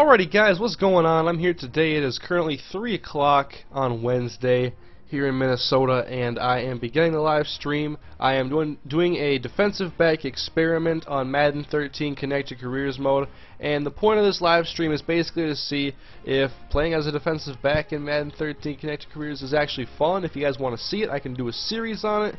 Alrighty guys, what's going on? I'm here today. It is currently 3 o'clock on Wednesday here in Minnesota, and I am beginning the live stream. I am doing a defensive back experiment on Madden 13 Connect to Careers mode, and the point of this live stream is basically to see if playing as a defensive back in Madden 13 Connect to Careers is actually fun. If you guys want to see it, I can do a series on it.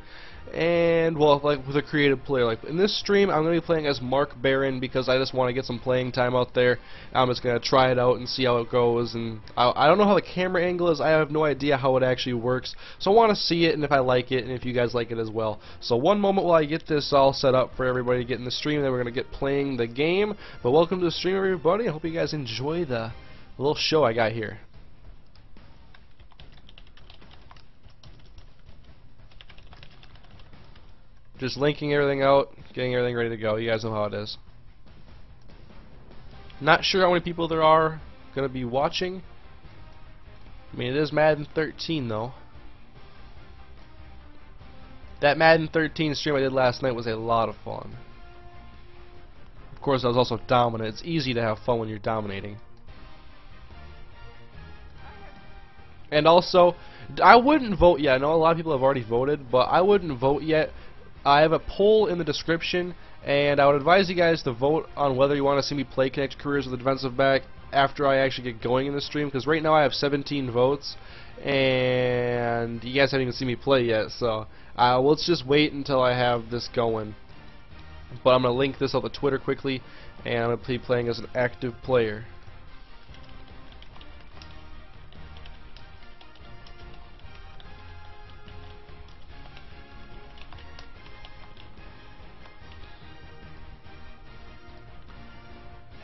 And, well, like with a creative player. Like in this stream, I'm going to be playing as Mark Barron because I just want to get some playing time out there. I'm just going to try it out and see how it goes. And I don't know how the camera angle is. I have no idea how it actually works. So I want to see it and if I like it and if you guys like it as well. So one moment while I get this all set up for everybody to get in the stream, then we're going to get playing the game. But welcome to the stream, everybody. I hope you guys enjoy the little show I got here. Just linking everything out, getting everything ready to go. You guys know how it is. Not sure how many people there are going to be watching. I mean, it is Madden 13 though. That Madden 13 stream I did last night was a lot of fun. Of course, I was also dominant. It's easy to have fun when you're dominating. And also, I wouldn't vote yet. I know a lot of people have already voted, but I wouldn't vote yet. I have a poll in the description, and I would advise you guys to vote on whether you want to see me play Connect Careers with a defensive back after I actually get going in the stream, because right now I have 17 votes, and you guys haven't even seen me play yet, so let's just wait until I have this going. But I'm going to link this on the Twitter quickly, and I'm going to be playing as an active player.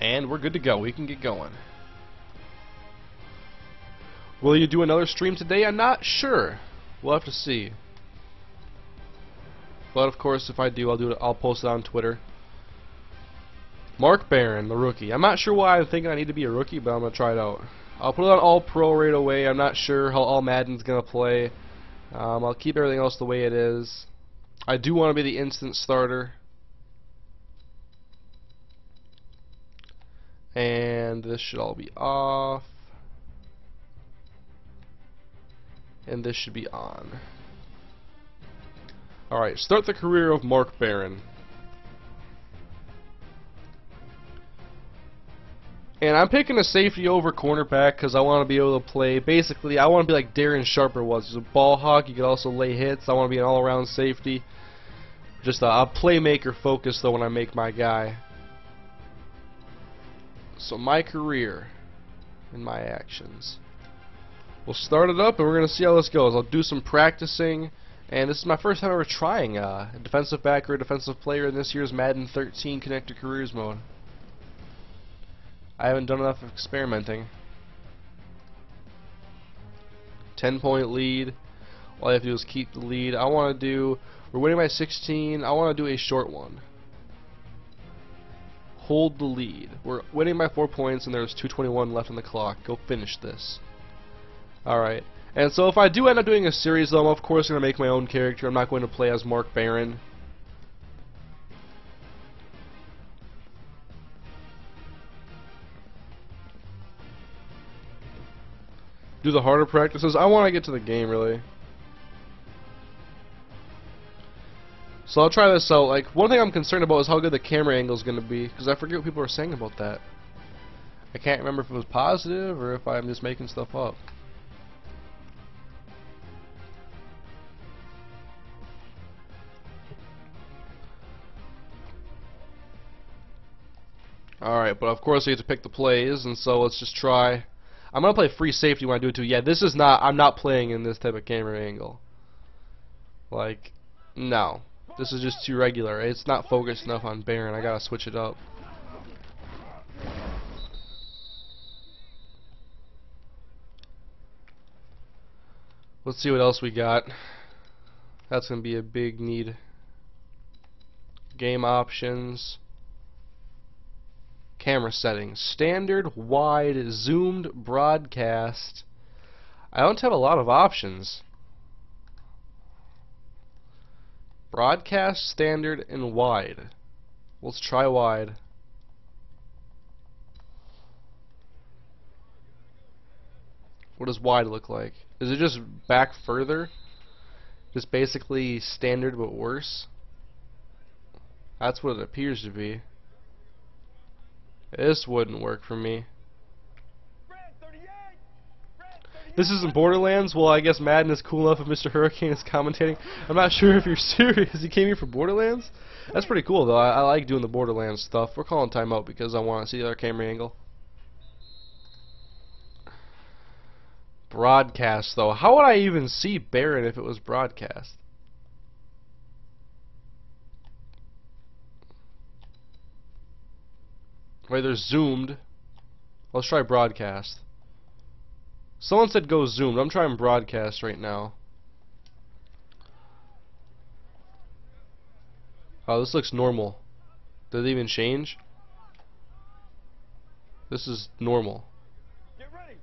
And we're good to go. We can get going. Will you do another stream today? I'm not sure. We'll have to see. But of course, if I do, I'll post it on Twitter. Mark Barron, the rookie. I'm not sure why I'm thinking I need to be a rookie, but I'm gonna try it out. I'll put it on All Pro right away. I'm not sure how All Madden's gonna play. I'll keep everything else the way it is. I do want to be the instant starter. And this should all be off. And this should be on. Alright, start the career of Mark Barron. And I'm picking a safety over cornerback because I want to be able to play. Basically, I want to be like Darren Sharper was. He's a ball hawk. You can also lay hits. I want to be an all-around safety. Just a playmaker focus, though, when I make my guy. So my career and my actions. We'll start it up and we're going to see how this goes. I'll do some practicing, and this is my first time ever trying a defensive back or a defensive player in this year's Madden 13 Connect to Careers mode. I haven't done enough experimenting. 10-point lead. All I have to do is keep the lead. We're winning by 16. I want to do a short one. Hold the lead. We're winning by 4 points and there's 2:21 left on the clock. Go finish this. Alright. And so if I do end up doing a series though, I'm of course going to make my own character. I'm not going to play as Mark Barron. Do the harder practices. I want to get to the game really. So I'll try this out. Like, one thing I'm concerned about is how good the camera angle is going to be, because I forget what people are saying about that. I can't remember if it was positive or if I'm just making stuff up. Alright, but of course we have to pick the plays, and so let's just try. I'm going to play free safety when I do it too. Yeah, this is not, I'm not playing in this type of camera angle. Like, no. This is just too regular. It's not focused enough on Barron. I gotta switch it up. Let's see what else we got. That's gonna be a big need. Game options. Camera settings. Standard, wide, zoomed, broadcast. I don't have a lot of options. Broadcast, standard, and wide. Let's try wide. What does wide look like? Is it just back further? Just basically standard but worse? That's what it appears to be. This wouldn't work for me. This isn't Borderlands? Well, I guess Madden is cool enough if MrHurriicane is commentating. I'm not sure if you're serious. He came here for Borderlands? That's pretty cool, though. I like doing the Borderlands stuff. We're calling timeout because I want to see the other camera angle. Broadcast, though. How would I even see Baron if it was broadcast? Wait, there's zoomed. Let's try broadcast. Someone said go zoomed. I'm trying broadcast right now. Oh, this looks normal. Did it even change? This is normal. Get ready.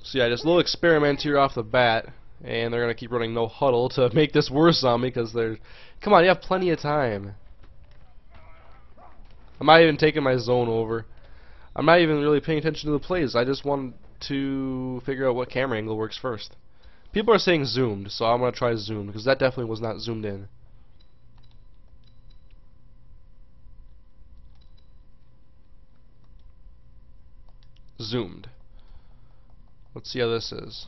So yeah, just a little experiment here off the bat, and they're gonna keep running no huddle to make this worse on me because they're. Come on, you have plenty of time. I'm not even taking my zone over. I'm not even really paying attention to the plays. I just want to figure out what camera angle works first. People are saying zoomed, so I'm gonna try zoomed because that definitely was not zoomed in. Zoomed. Let's see how this is.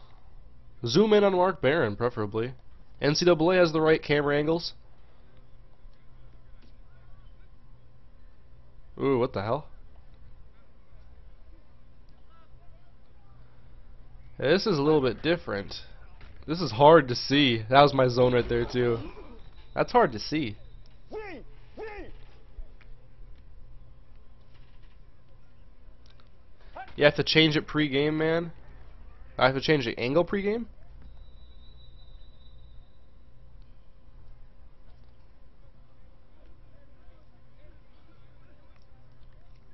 Zoom in on Mark Barron, preferably. NCAA has the right camera angles. Ooh, what the hell? This is a little bit different. This is hard to see. That was my zone right there, too. That's hard to see. You have to change it pre-game, man? I have to change the angle pre-game?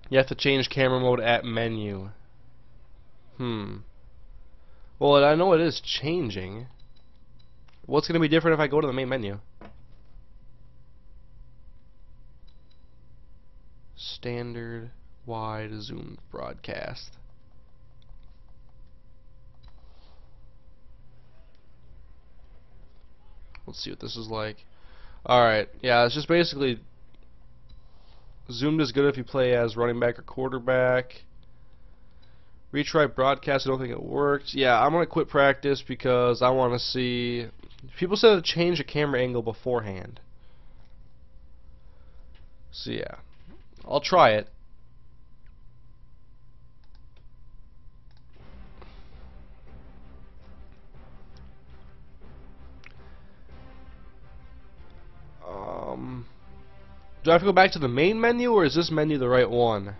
You have to change camera mode at menu. Well, I know it is changing. What's going to be different if I go to the main menu? Standard, wide, zoomed, broadcast. Let's see what this is like. Alright, yeah, it's just basically zoomed is good if you play as running back or quarterback. Retry broadcast, I don't think it worked. Yeah, I'm going to quit practice because I want to see. People said to change the camera angle beforehand. So yeah, I'll try it. Do I have to go back to the main menu, or is this menu the right one?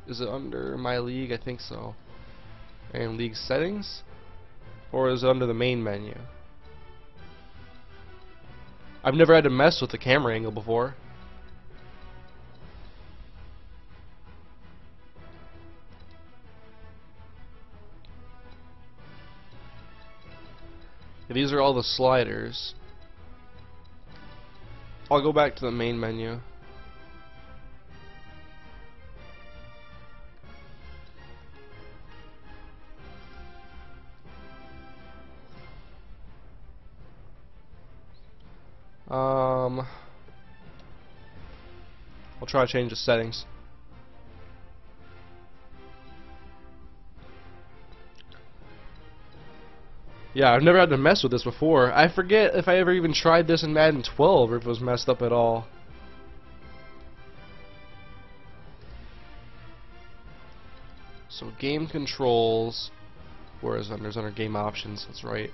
Is it under my league? I think so. And league settings? Or is it under the main menu? I've never had to mess with the camera angle before. These are all the sliders. I'll go back to the main menu. I'll try to change the settings. Yeah, I've never had to mess with this before. I forget if I ever even tried this in Madden 12 or if it was messed up at all. So game controls, where is it? There's under game options, that's right.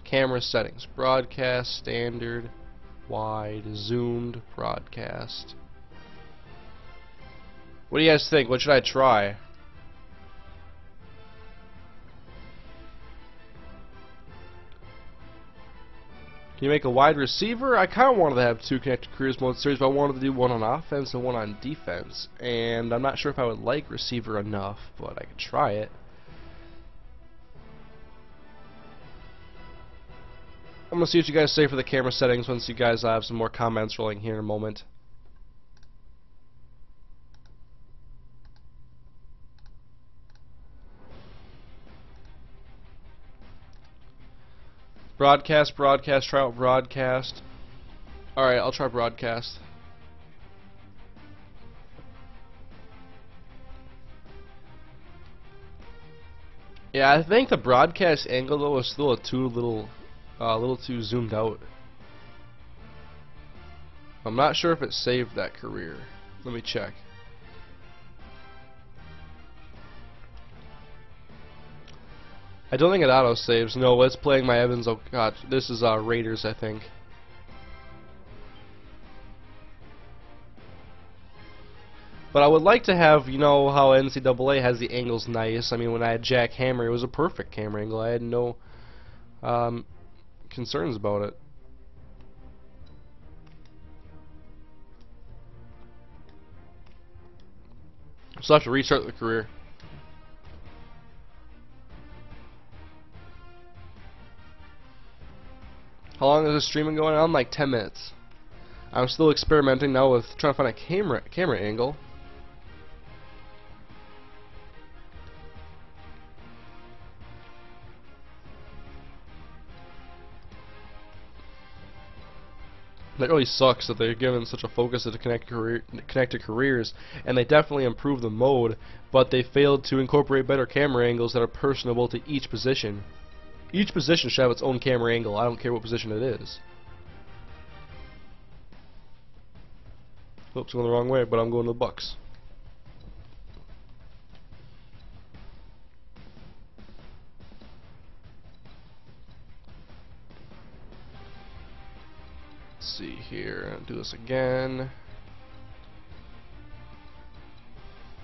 Camera settings, broadcast, standard, wide, zoomed, broadcast. What do you guys think? What should I try? Can you make a wide receiver? I kind of wanted to have two connected careers mode series, but I wanted to do one on offense and one on defense. And I'm not sure if I would like receiver enough, but I could try it. I'm gonna see what you guys say for the camera settings once you guys have some more comments rolling here in a moment. Broadcast, broadcast, try out broadcast. Alright, I'll try broadcast. Yeah, I think the broadcast angle though is still a little too zoomed out. I'm not sure if it saved that career. Let me check. I don't think it auto saves. No, it's playing my Evans. Oh god, this is Raiders, I think. But I would like to have, you know, how NCAA has the angles nice. I mean, when I had Jack Hammer, it was a perfect camera angle. I had no concerns about it. So I have to restart the career. How long is this streaming going on? Like 10 minutes. I'm still experimenting now with trying to find a camera angle. That really sucks that they're given such a focus to connected careers, and they definitely improved the mode, but they failed to incorporate better camera angles that are personable to each position. Each position should have its own camera angle. I don't care what position it is. Oops, going the wrong way, but I'm going to the Bucks. Let's see here. Do this again.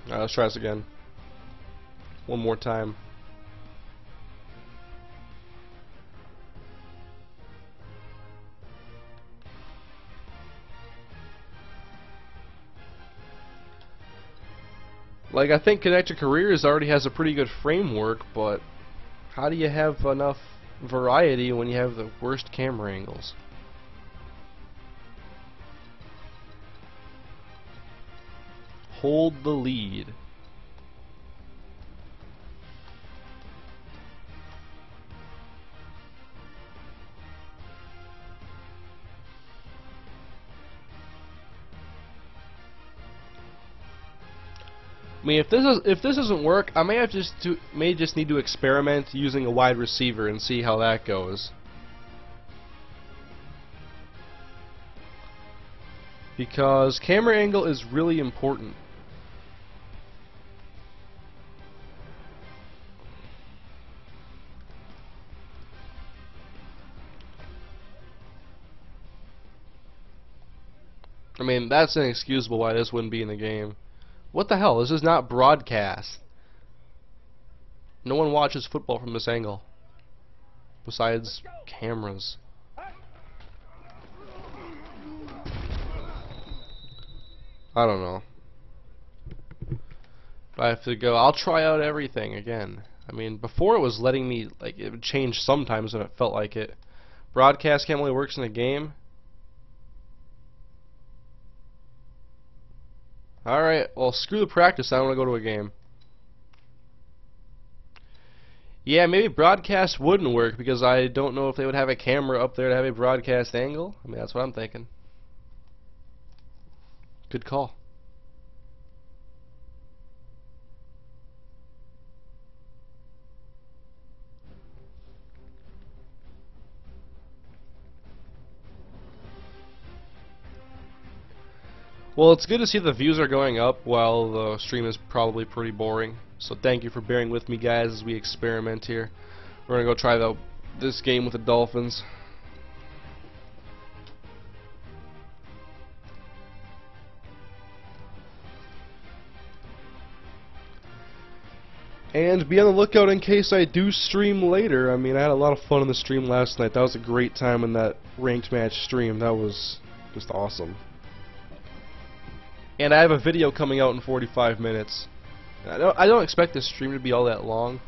Alright, let's try this again. One more time. Like, I think Connected Careers already has a pretty good framework, but how do you have enough variety when you have the worst camera angles? Hold the lead. I mean, if this doesn't work, I may just need to experiment using a wide receiver and see how that goes. Because camera angle is really important. I mean, that's inexcusable why this wouldn't be in the game. What the hell? This is not broadcast. No one watches football from this angle. Besides cameras. I don't know. If I have to go, I'll try out everything again. I mean, before it was letting me, like, it would change sometimes when it felt like it. Broadcast cam only works in a game. Alright, well, screw the practice. I want to go to a game. Yeah, maybe broadcast wouldn't work because I don't know if they would have a camera up there to have a broadcast angle. I mean, that's what I'm thinking. Good call. Well, it's good to see the views are going up while the stream is probably pretty boring. So thank you for bearing with me, guys, as we experiment here. We're going to go try this game with the Dolphins. And be on the lookout in case I do stream later. I mean, I had a lot of fun in the stream last night. That was a great time in that ranked match stream. That was just awesome. And I have a video coming out in 45 minutes. I don't expect this stream to be all that long,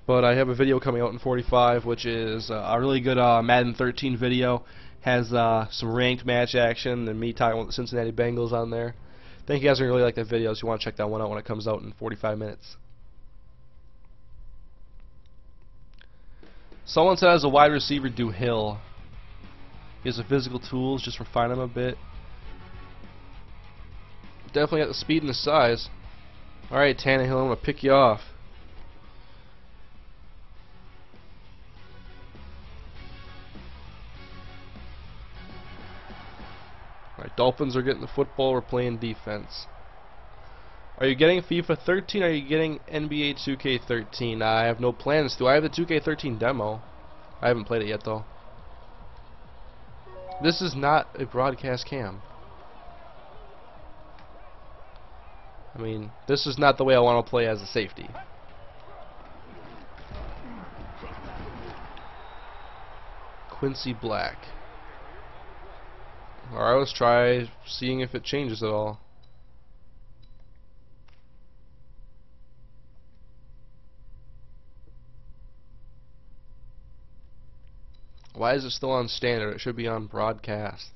But I have a video coming out in 45, which is a really good Madden 13 video. Has some ranked match action and me talking with the Cincinnati Bengals on there. I think you guys are going to really like that video, so you want to check that one out when it comes out in 45 minutes. Someone said as a wide receiver, do Hill. He has the physical tools, just refine him a bit. Definitely got the speed and the size. Alright, Tannehill, I'm going to pick you off. Alright, Dolphins are getting the football, we're playing defense. Are you getting FIFA 13 or are you getting NBA 2K13? I have no plans to. I have the 2K13 demo. I haven't played it yet though. This is not a broadcast cam. I mean, this is not the way I want to play as a safety. Quincy Black. Alright, let's try seeing if it changes at all. Why is it still on standard? It should be on broadcast.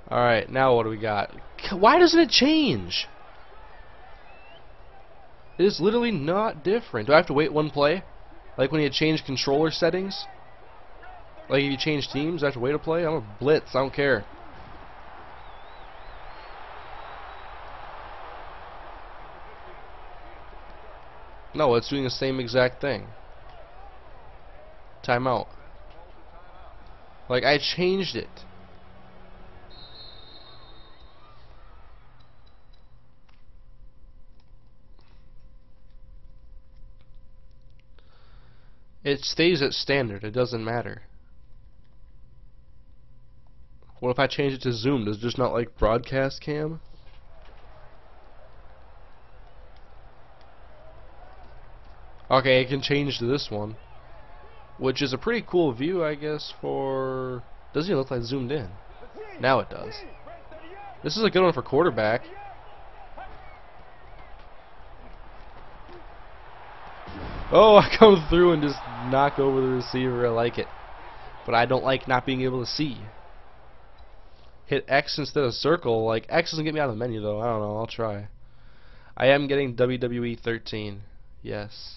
Alright, now what do we got? Why doesn't it change? It is literally not different. Do I have to wait one play? Like when you change controller settings? Like if you change teams, I have to wait a play? I'm a blitz, I don't care. No, it's doing the same exact thing. Timeout. Like I changed it. It stays at standard, it doesn't matter. What if I change it to zoom? Does it just not like broadcast cam? Okay, it can change to this one, which is a pretty cool view, I guess, for... Doesn't even look like zoomed in. Now it does. This is a good one for quarterback. Oh, I come through and just knock over the receiver. I like it. But I don't like not being able to see. Hit X instead of circle. Like, X doesn't get me out of the menu, though. I don't know. I'll try. I am getting WWE 13. Yes.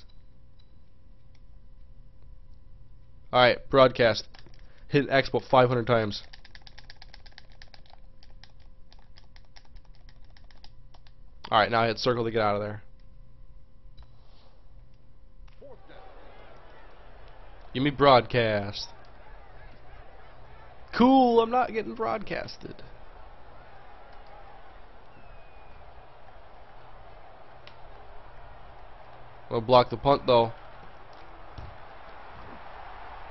Alright, broadcast. Hit X about 500 times. Alright, now I hit circle to get out of there. Give me broadcast. Cool, I'm not getting broadcasted. I'll block the punt though.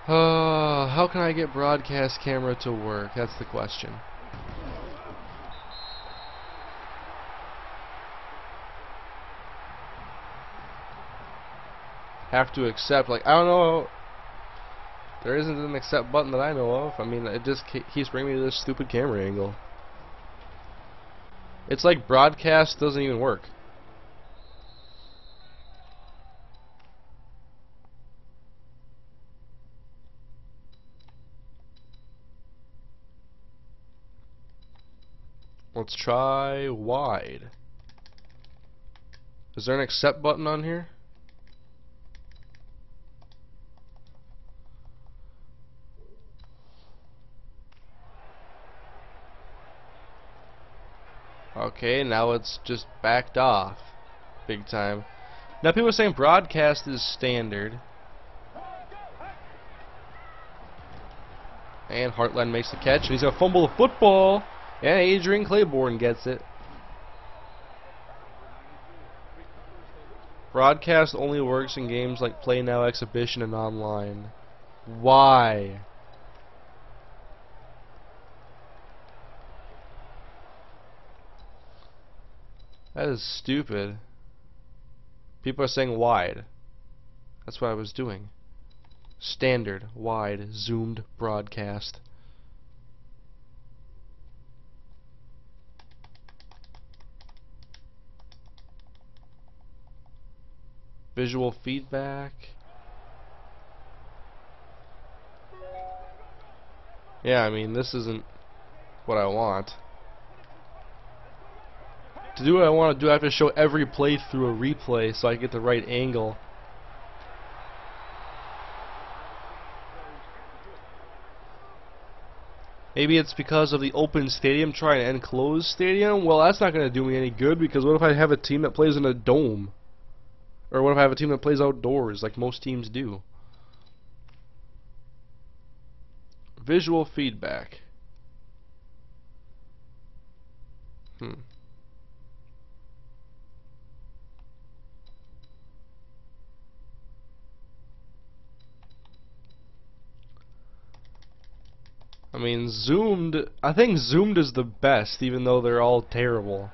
How can I get broadcast camera to work? That's the question. Have to accept, like, I don't know. There isn't an accept button that I know of. I mean, it just keeps bringing me to this stupid camera angle. It's like broadcast doesn't even work. Let's try wide. Is there an accept button on here? Okay, now it's just backed off big time. Now people are saying broadcast is standard. And Heartland makes the catch, and he's going to fumble the football. And Adrian Claiborne gets it. Broadcast only works in games like Play Now, Exhibition, and Online. Why? That is stupid. People are saying wide. That's what I was doing. Standard, wide, zoomed broadcast. Visual feedback. Yeah, I mean, this isn't what I want. To do what I want to do, I have to show every play through a replay so I get the right angle. Maybe it's because of the open stadium trying to enclose stadium. Well, that's not going to do me any good, because what if I have a team that plays in a dome? Or what if I have a team that plays outdoors, like most teams do? Visual feedback. I mean, zoomed, I think zoomed is the best, even though they're all terrible.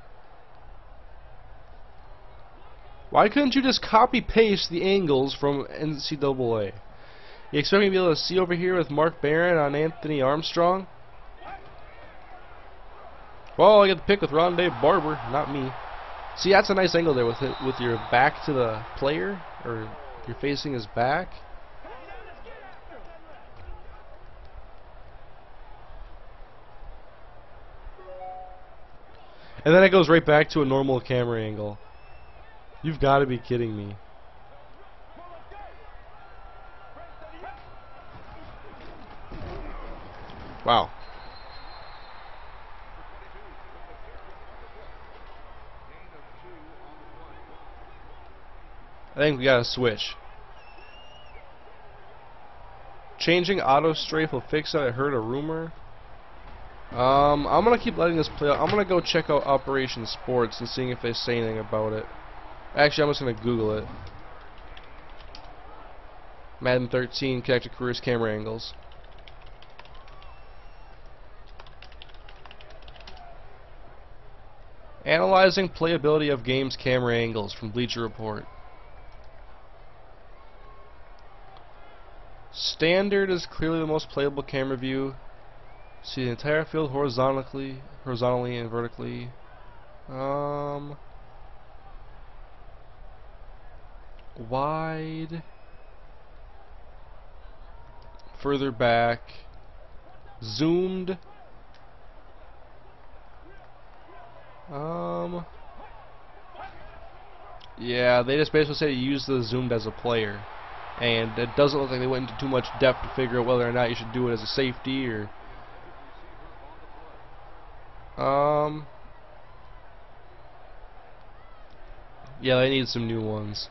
Why couldn't you just copy paste the angles from NCAA? You expect me to be able to see over here with Mark Barron on Anthony Armstrong? Well, I get the pick with Rondé Barber, not me. See, that's a nice angle there with it, with your back to the player, or you're facing his back. And then it goes right back to a normal camera angle. You've got to be kidding me. Wow. I think we got to switch. Changing auto strafe will fix it. I heard a rumor. I'm gonna keep letting this play out. I'm gonna go check out Operation Sports and seeing if they say anything about it. Actually, I'm just gonna Google it. Madden 13 connected careers camera angles. Analyzing playability of games camera angles from Bleacher Report. Standard is clearly the most playable camera view. See the entire field horizontally and vertically. Wide. Further back. Zoomed. Yeah, they just basically say to use the zoomed as a player. And it doesn't look like they went into too much depth to figure out whether or not you should do it as a safety or... Yeah, they need some new ones.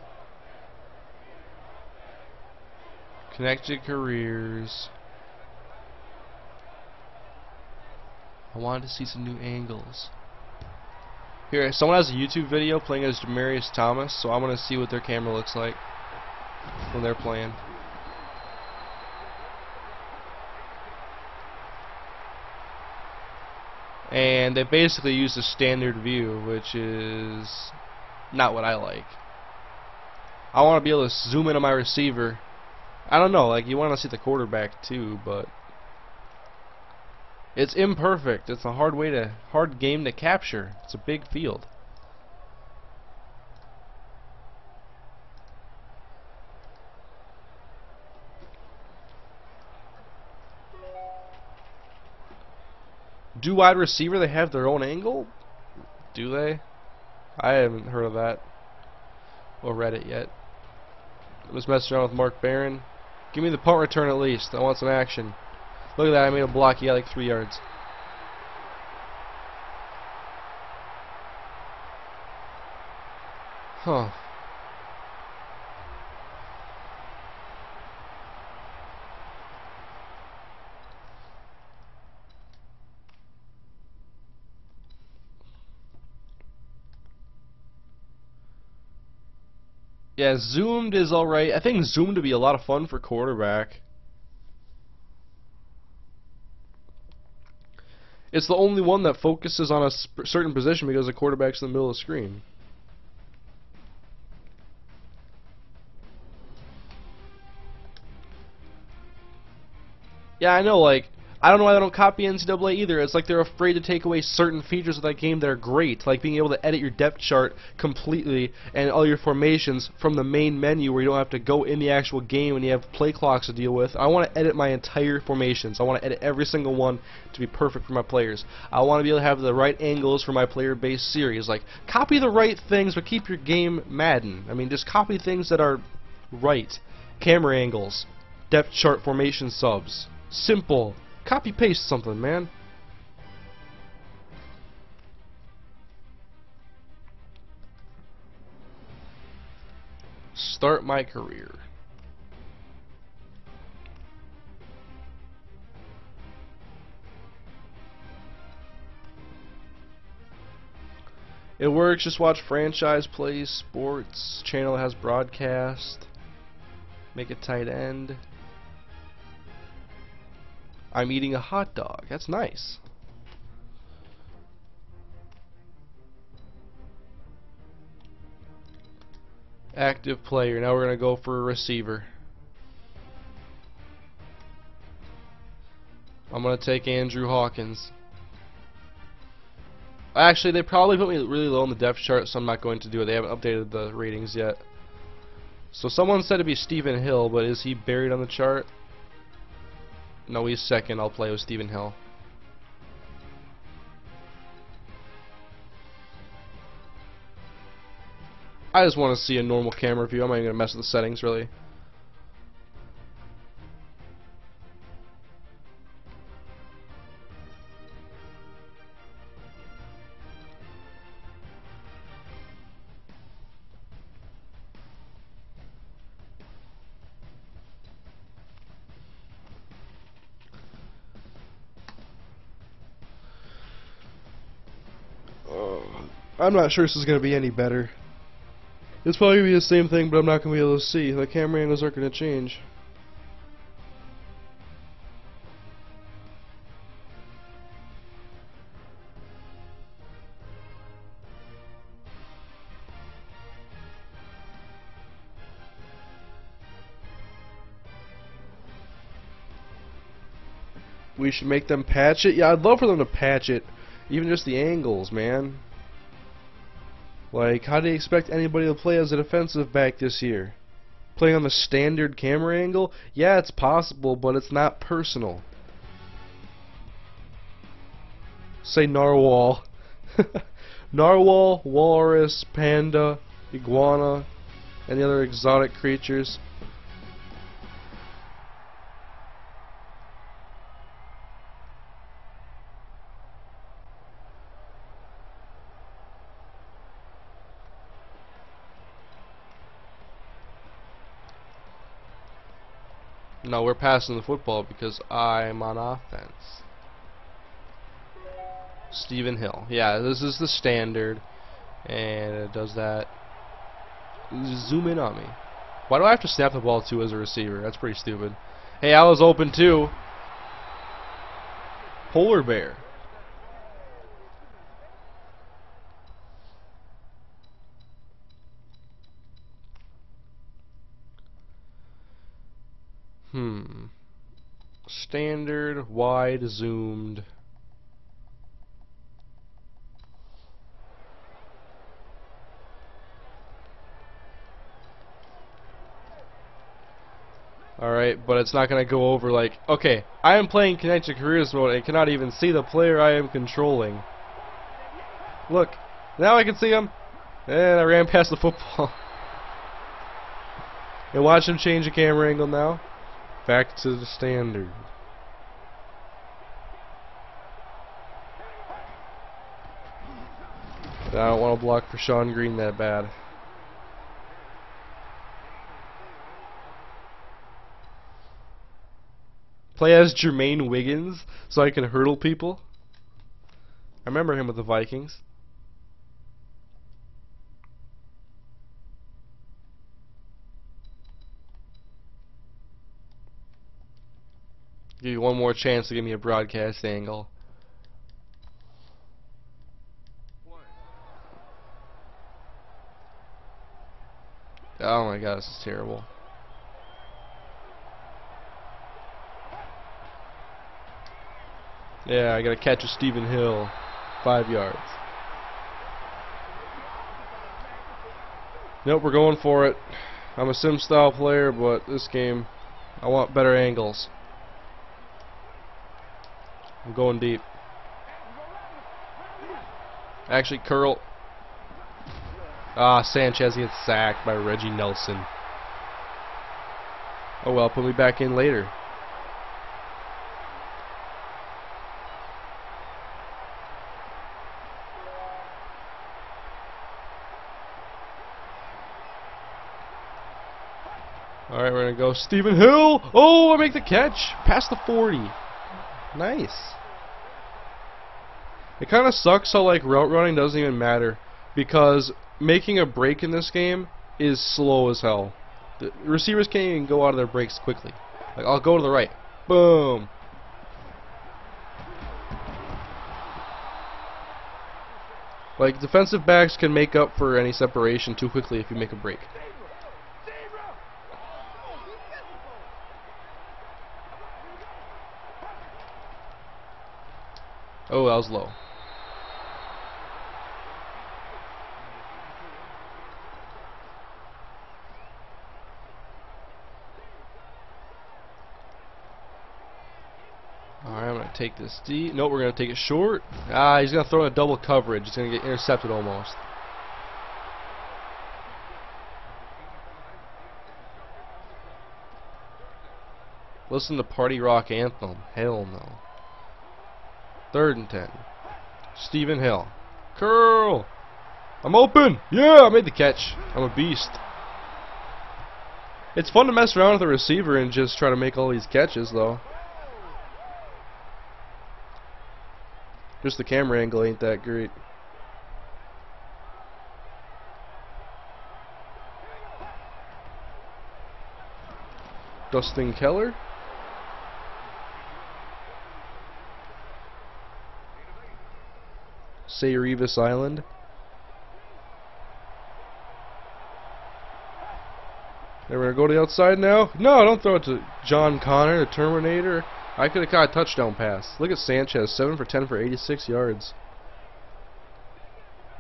Connected careers. I wanted to see some new angles. Here, someone has a YouTube video playing as Demaryius Thomas, so I want to see what their camera looks like when they're playing. And they basically use the standard view, which is not what I like. I want to be able to zoom in on my receiver. I don't know, like, you want to see the quarterback too, but it's imperfect. It's a hard game to capture. It's a big field. Do wide receiver they have their own angle? Do they? I haven't heard of that or read it yet. I'm just messing around with Mark Barron. Give me the punt return at least. I want some action. Look at that, I made a block. He got like 3 yards. Huh. Yeah, zoomed is alright. I think zoomed would be a lot of fun for quarterback. It's the only one that focuses on a certain position because the quarterback's in the middle of the screen. Yeah, I know, like, I don't know why they don't copy NCAA either. It's like they're afraid to take away certain features of that game that are great, like being able to edit your depth chart completely and all your formations from the main menu where you don't have to go in the actual game and you have play clocks to deal with. I want to edit my entire formations. I want to edit every single one to be perfect for my players. I want to be able to have the right angles for my player-based series. Like, copy the right things, but keep your game Madden. I mean, just copy things that are right. Camera angles, depth chart formation subs. Simple. Copy paste something, man. Start my career. It works, just watch franchise plays, sports, channel has broadcast, make a tight end. I'm eating a hot dog. That's nice. Active player. Now we're going to go for a receiver. I'm going to take Andrew Hawkins. Actually, they probably put me really low on the depth chart, so I'm not going to do it. They haven't updated the ratings yet. So someone said it'd be Stephen Hill, but is he buried on the chart? No, he's second. I'll play with Stephen Hill. I just want to see a normal camera view. I'm not even going to mess with the settings, really. I'm not sure this is going to be any better. It's probably going to be the same thing, but I'm not going to be able to see. The camera angles aren't going to change. We should make them patch it? Yeah, I'd love for them to patch it. Even just the angles, man. Like, how do you expect anybody to play as a defensive back this year? Playing on the standard camera angle? Yeah, it's possible, but it's not personal. Say narwhal. Narwhal, walrus, panda, iguana, and the other exotic creatures. No, we're passing the football because I'm on offense. Stephen Hill. Yeah, this is the standard. And it does that. Zoom in on me. Why do I have to snap the ball too as a receiver? That's pretty stupid. Hey, I was open too. Polar bear. Standard, wide, zoomed. Alright, but it's not going to go over like... Okay, I am playing Connected Careers mode and cannot even see the player I am controlling. Look, now I can see him. And I ran past the football. And watch him change the camera angle now. Back to the standard. I don't want to block for Sean Green that bad. Play as Jermaine Wiggins so I can hurdle people. I remember him with the Vikings. Give you one more chance to give me a broadcast angle. Oh my god, this is terrible. Yeah, I got to catch a Stephen Hill. 5 yards. Nope, we're going for it. I'm a sim style player, but this game, I want better angles. I'm going deep. Actually, curl. Ah, Sanchez gets sacked by Reggie Nelson. Oh well, put me back in later. Alright, we're gonna go Stephen Hill! Oh, I make the catch! Past the 40. Nice. It kinda sucks how like route running doesn't even matter, because making a break in this game is slow as hell. The receivers can't even go out of their breaks quickly. Like, I'll go to the right. Boom! Like, defensive backs can make up for any separation too quickly if you make a break. Oh, that was low. Alright, I'm going to take this deep. Nope, we're going to take it short. Ah, he's going to throw in a double coverage. He's going to get intercepted almost. Listen to Party Rock Anthem. Hell no. 3rd and 10. Stephen Hill. Curl! I'm open! Yeah, I made the catch. I'm a beast. It's fun to mess around with the receiver and just try to make all these catches, though. Just the camera angle ain't that great. Dustin Keller. Say Revis Island. Then we're gonna go to the outside now. No, don't throw it to John Connor, the Terminator. I could have caught a touchdown pass. Look at Sanchez, 7 for 10 for 86 yards.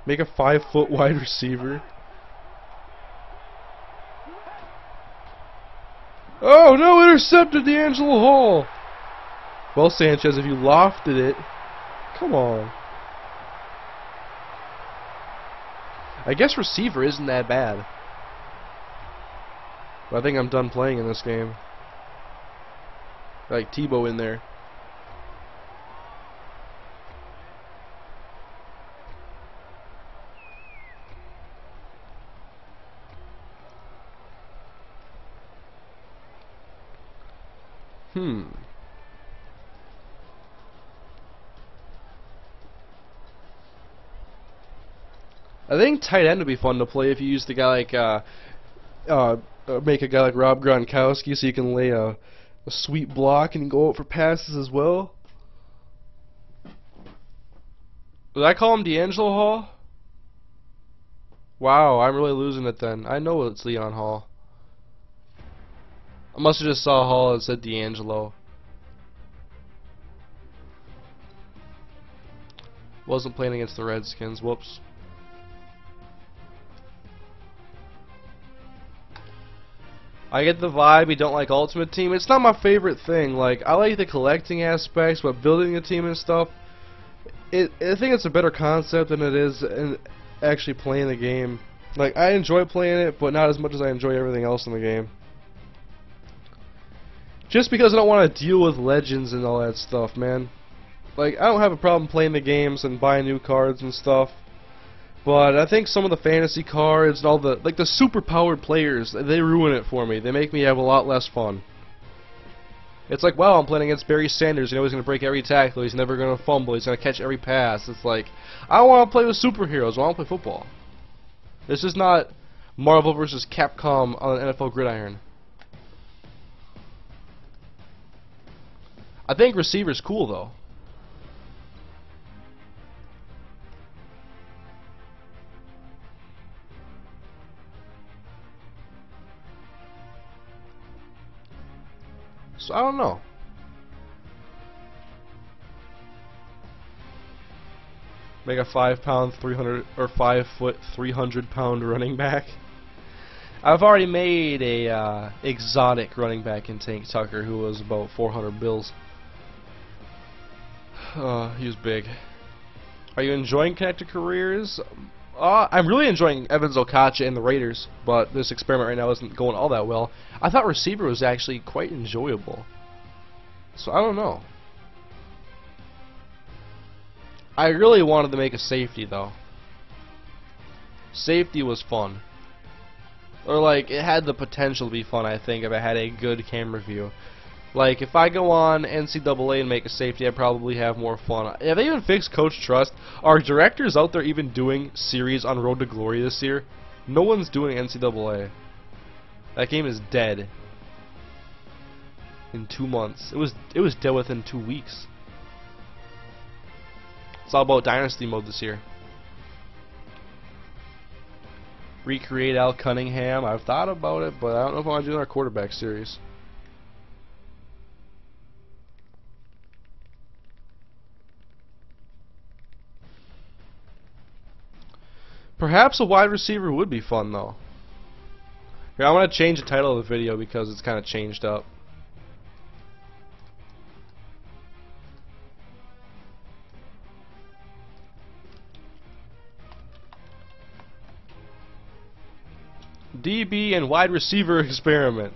Make a 5-foot wide receiver. Oh no, intercepted D'Angelo Hall. Well, Sanchez, if you lofted it, come on. I guess receiver isn't that bad. But I think I'm done playing in this game. Like Tebow in there. I think tight end would be fun to play if you use the guy like make a guy like Rob Gronkowski, so you can lay a sweet block and go out for passes as well. Did I call him D'Angelo Hall? Wow, I'm really losing it then. I know it's Leon Hall. I must have just saw Hall and said D'Angelo. Wasn't playing against the Redskins. Whoops. I get the vibe you don't like Ultimate Team. It's not my favorite thing. Like, I like the collecting aspects, but building a team and stuff, I think it's a better concept than it is in actually playing the game. Like, I enjoy playing it, but not as much as I enjoy everything else in the game. Just because I don't want to deal with legends and all that stuff, man. Like, I don't have a problem playing the games and buying new cards and stuff. But I think some of the fantasy cards and all the, like the super powered players, they ruin it for me. They make me have a lot less fun. It's like, wow, I'm playing against Barry Sanders. You know he's going to break every tackle. He's never going to fumble. He's going to catch every pass. It's like, I don't want to play with superheroes. I want to play football. This is not Marvel vs. Capcom on an NFL gridiron. I think receiver's cool, though. So I don't know. Make a 5-pound, 300 or 5-foot, 300-pound running back. I've already made a exotic running back in Tank Tucker who was about 400 bills. He was big. Are you enjoying connected careers? I'm really enjoying Evans Okacha and the Raiders, but this experiment right now isn't going all that well. I thought receiver was actually quite enjoyable. So I don't know. I really wanted to make a safety though. Safety was fun. Or like, it had the potential to be fun, I think, if I had a good camera view. Like, if I go on NCAA and make a safety, I'd probably have more fun. Have they even fixed Coach Trust? Are directors out there even doing series on Road to Glory this year? No one's doing NCAA. That game is dead. In 2 months. It was dead within 2 weeks. It's all about Dynasty mode this year. Recreate Al Cunningham. I've thought about it, but I don't know if I want to do another quarterback series. Perhaps a wide receiver would be fun, though. Here, I'm going to change the title of the video because it's kind of changed up. DB and wide receiver experiment.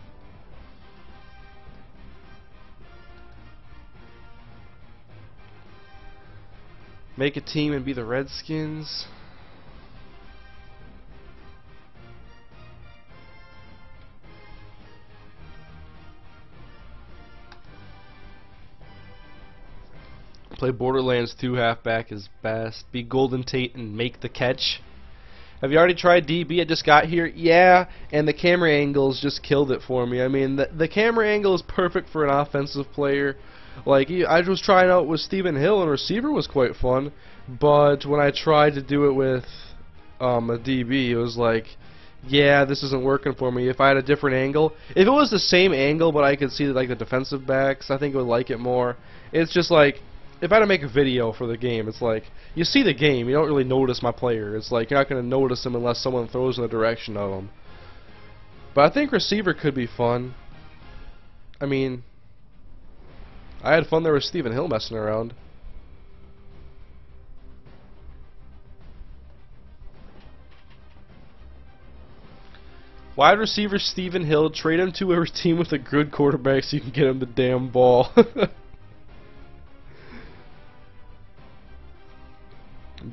Make a team and be the Redskins. Play Borderlands 2 halfback is best. Be Golden Tate and make the catch. Have you already tried DB? It just got here. Yeah, and the camera angles just killed it for me. I mean, the camera angle is perfect for an offensive player. Like, I was trying out with Stephen Hill, and receiver was quite fun. But when I tried to do it with a DB, it was like, yeah, this isn't working for me. If I had a different angle, if it was the same angle, but I could see like the defensive backs, I think I would like it more. It's just like, if I had to make a video for the game, it's like, you see the game, you don't really notice my player. It's like, you're not going to notice him unless someone throws in the direction of him. But I think receiver could be fun. I mean, I had fun there with Stephen Hill messing around. Wide receiver Stephen Hill, trade him to a team with a good quarterback so you can get him the damn ball.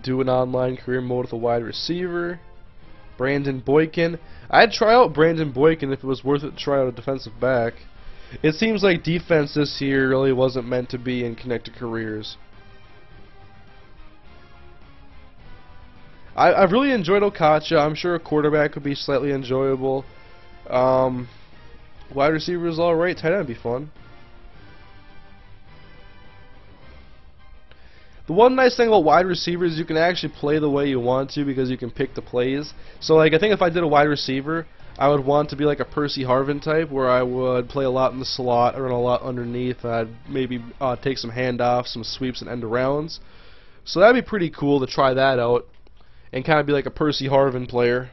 Do an online career mode with a wide receiver. Brandon Boykin. I'd try out Brandon Boykin if it was worth it to try out a defensive back. It seems like defense this year really wasn't meant to be in connected careers. I've really enjoyed Okacha. I'm sure a quarterback would be slightly enjoyable. Wide receiver is alright. Tight end would be fun. The one nice thing about wide receivers is you can actually play the way you want to because you can pick the plays. So like, I think if I did a wide receiver, I would want to be like a Percy Harvin type where I would play a lot in the slot or run a lot underneath. I'd maybe take some handoffs, some sweeps and end arounds. So that'd be pretty cool to try that out and kind of be like a Percy Harvin player.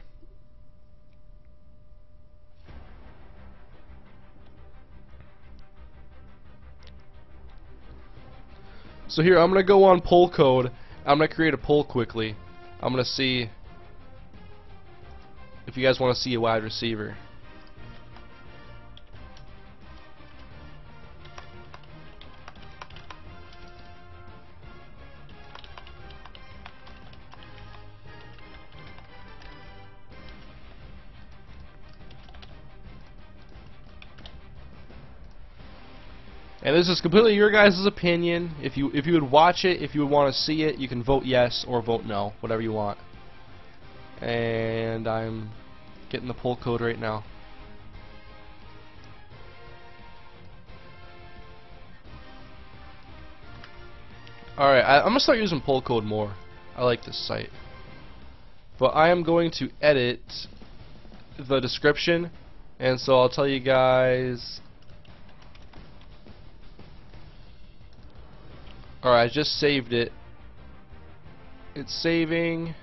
So here, I'm going to go on poll code. I'm going to create a poll quickly. I'm going to see if you guys want to see a wide receiver. And this is completely your guys' opinion. If you would watch it, if you would want to see it, you can vote yes or vote no, whatever you want. And I'm getting the poll code right now. Alright, I'm going to start using poll code more. I like this site. But I am going to edit the description, and so I'll tell you guys. Alright, I just saved it. It's saving.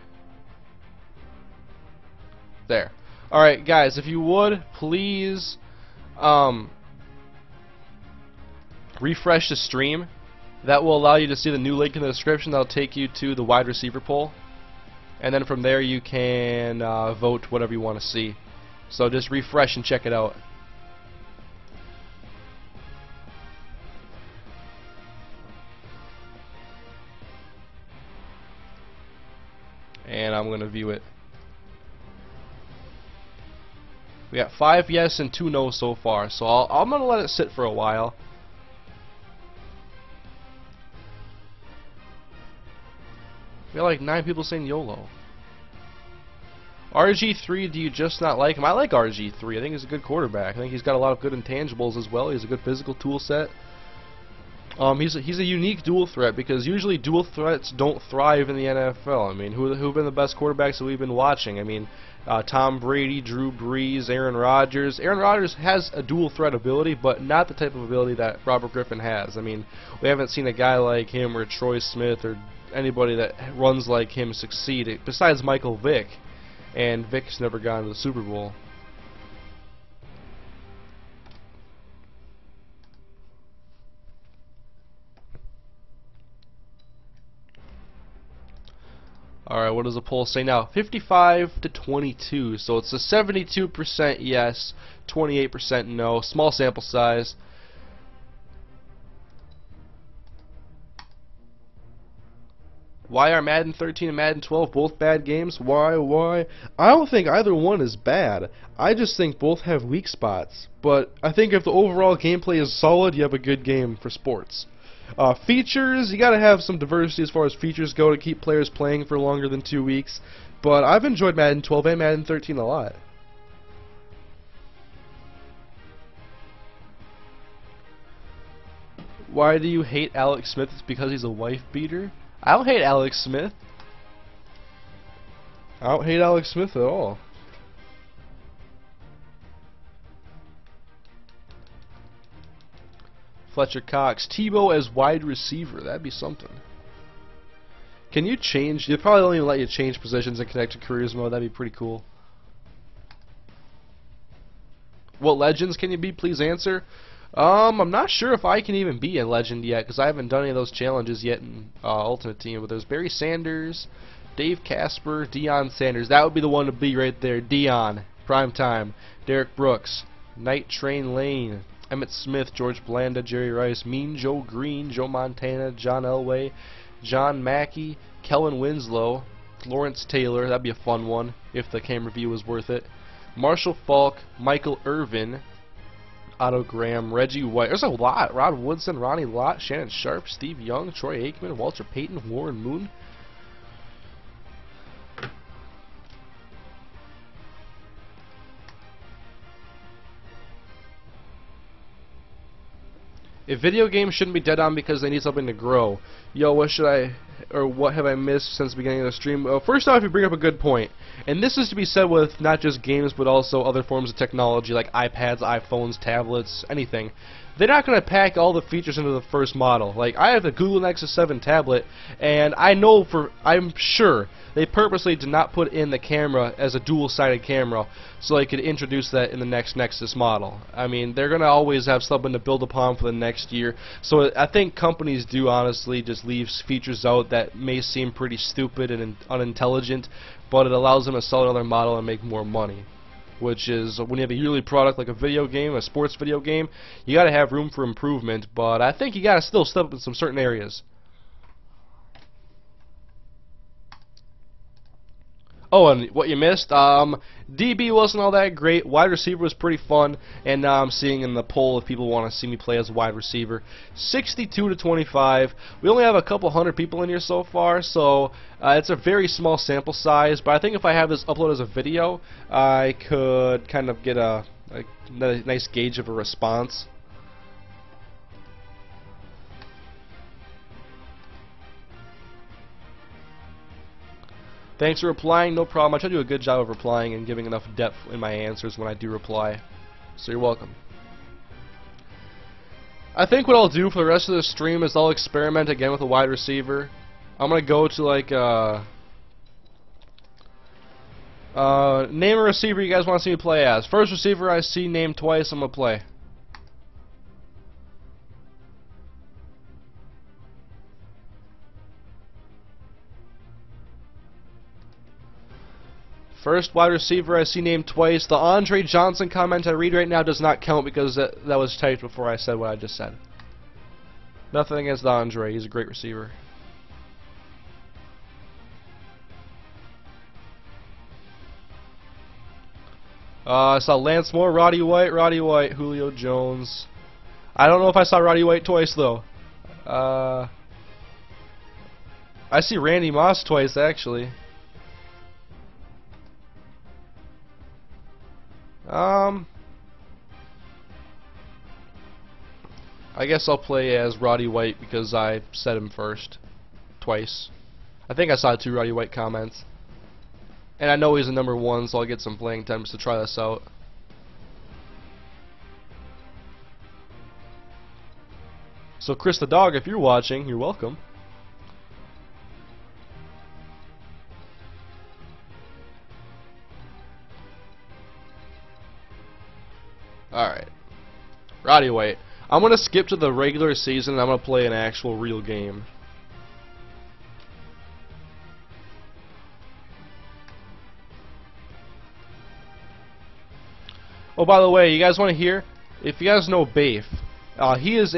There. Alright, guys, if you would, please refresh the stream. That will allow you to see the new link in the description. That'll take you to the wide receiver poll. And then from there you can vote whatever you want to see. So just refresh and check it out. And I'm going to view it. We got 5 yes and 2 no so far, so I'm going to let it sit for a while. We got like 9 people saying YOLO. RG3, do you just not like him? I like RG3. I think he's a good quarterback. I think he's got a lot of good intangibles as well. He has a good physical tool set. He's a unique dual threat because usually dual threats don't thrive in the NFL. I mean, who've been the best quarterbacks that we've been watching? I mean, Tom Brady, Drew Brees, Aaron Rodgers. Aaron Rodgers has a dual threat ability, but not the type of ability that Robert Griffin has. I mean, we haven't seen a guy like him or Troy Smith or anybody that runs like him succeed, besides Michael Vick. And Vick's never gone to the Super Bowl. Alright, what does the poll say now? 55 to 22, so it's a 72% yes, 28% no, small sample size. Why are Madden 13 and Madden 12 both bad games? Why? I don't think either one is bad. I just think both have weak spots. But I think if the overall gameplay is solid, you have a good game for sports. Features, you gotta have some diversity as far as features go to keep players playing for longer than 2 weeks. But I've enjoyed Madden 12 and Madden 13 a lot. Why do you hate Alex Smith? It's because he's a wife beater? I don't hate Alex Smith. I don't hate Alex Smith at all. Fletcher Cox. Tebow as wide receiver. That'd be something. Can you change? They probably don't even let you change positions and connect to careers mode. That'd be pretty cool. What legends can you be? Please answer. I'm not sure if I can even be a legend yet because I haven't done any of those challenges yet in Ultimate Team. But there's Barry Sanders, Dave Casper, Deion Sanders. That would be the one to be right there. Deion, prime time. Derek Brooks, Night Train Lane, Emmitt Smith, George Blanda, Jerry Rice, Mean Joe Green, Joe Montana, John Elway, John Mackey, Kellen Winslow, Lawrence Taylor. That'd be a fun one if the camera view was worth it. Marshall Falk, Michael Irvin, Otto Graham, Reggie White. There's a lot. Rod Woodson, Ronnie Lott, Shannon Sharp, Steve Young, Troy Aikman, Walter Payton, Warren Moon. If video games shouldn't be dead on because they need something to grow. Yo, what have I missed since the beginning of the stream? First off, you bring up a good point. And this is to be said with not just games, but also other forms of technology like iPads, iPhones, tablets, anything. They're not going to pack all the features into the first model. Like, I have the Google Nexus 7 tablet, and I'm sure they purposely did not put in the camera as a dual-sided camera so they could introduce that in the next Nexus model. I mean, they're going to always have something to build upon for the next year. So I think companies do honestly just leave features out that may seem pretty stupid and unintelligent, but it allows them to sell another model and make more money. Which is, when you have a yearly product like a video game, a sports video game, you got to have room for improvement, but I think you got to still step up in some certain areas. Oh, and what you missed, DB wasn't all that great. Wide receiver was pretty fun, and now I'm seeing in the poll if people want to see me play as a wide receiver. 62 to 25. We only have a couple hundred people in here so far, so it's a very small sample size. But I think if I have this uploaded as a video, I could kind of get a nice gauge of a response. Thanks for replying, no problem. I try to do a good job of replying and giving enough depth in my answers when I do reply. So you're welcome. I think what I'll do for the rest of the stream is I'll experiment again with a wide receiver. I'm gonna go to like name a receiver you guys want to see me play as. First receiver I see named twice, I'm gonna play. First wide receiver I see named twice. The Andre Johnson comment I read right now does not count because that was typed before I said what I just said. Nothing against Andre, he's a great receiver. I saw Lance Moore, Roddy White, Julio Jones. I don't know if I saw Roddy White twice though. I see Randy Moss twice actually. I guess I'll play as Roddy White because I said him first. Twice. I think I saw 2 Roddy White comments. And I know he's a number 1, so I'll get some playing time to try this out. So Chris the Dog, if you're watching, you're welcome. Alright. Roddy White. I'm going to skip to the regular season and I'm going to play an actual real game. Oh, by the way, you guys want to hear? If you guys know Bafe, he is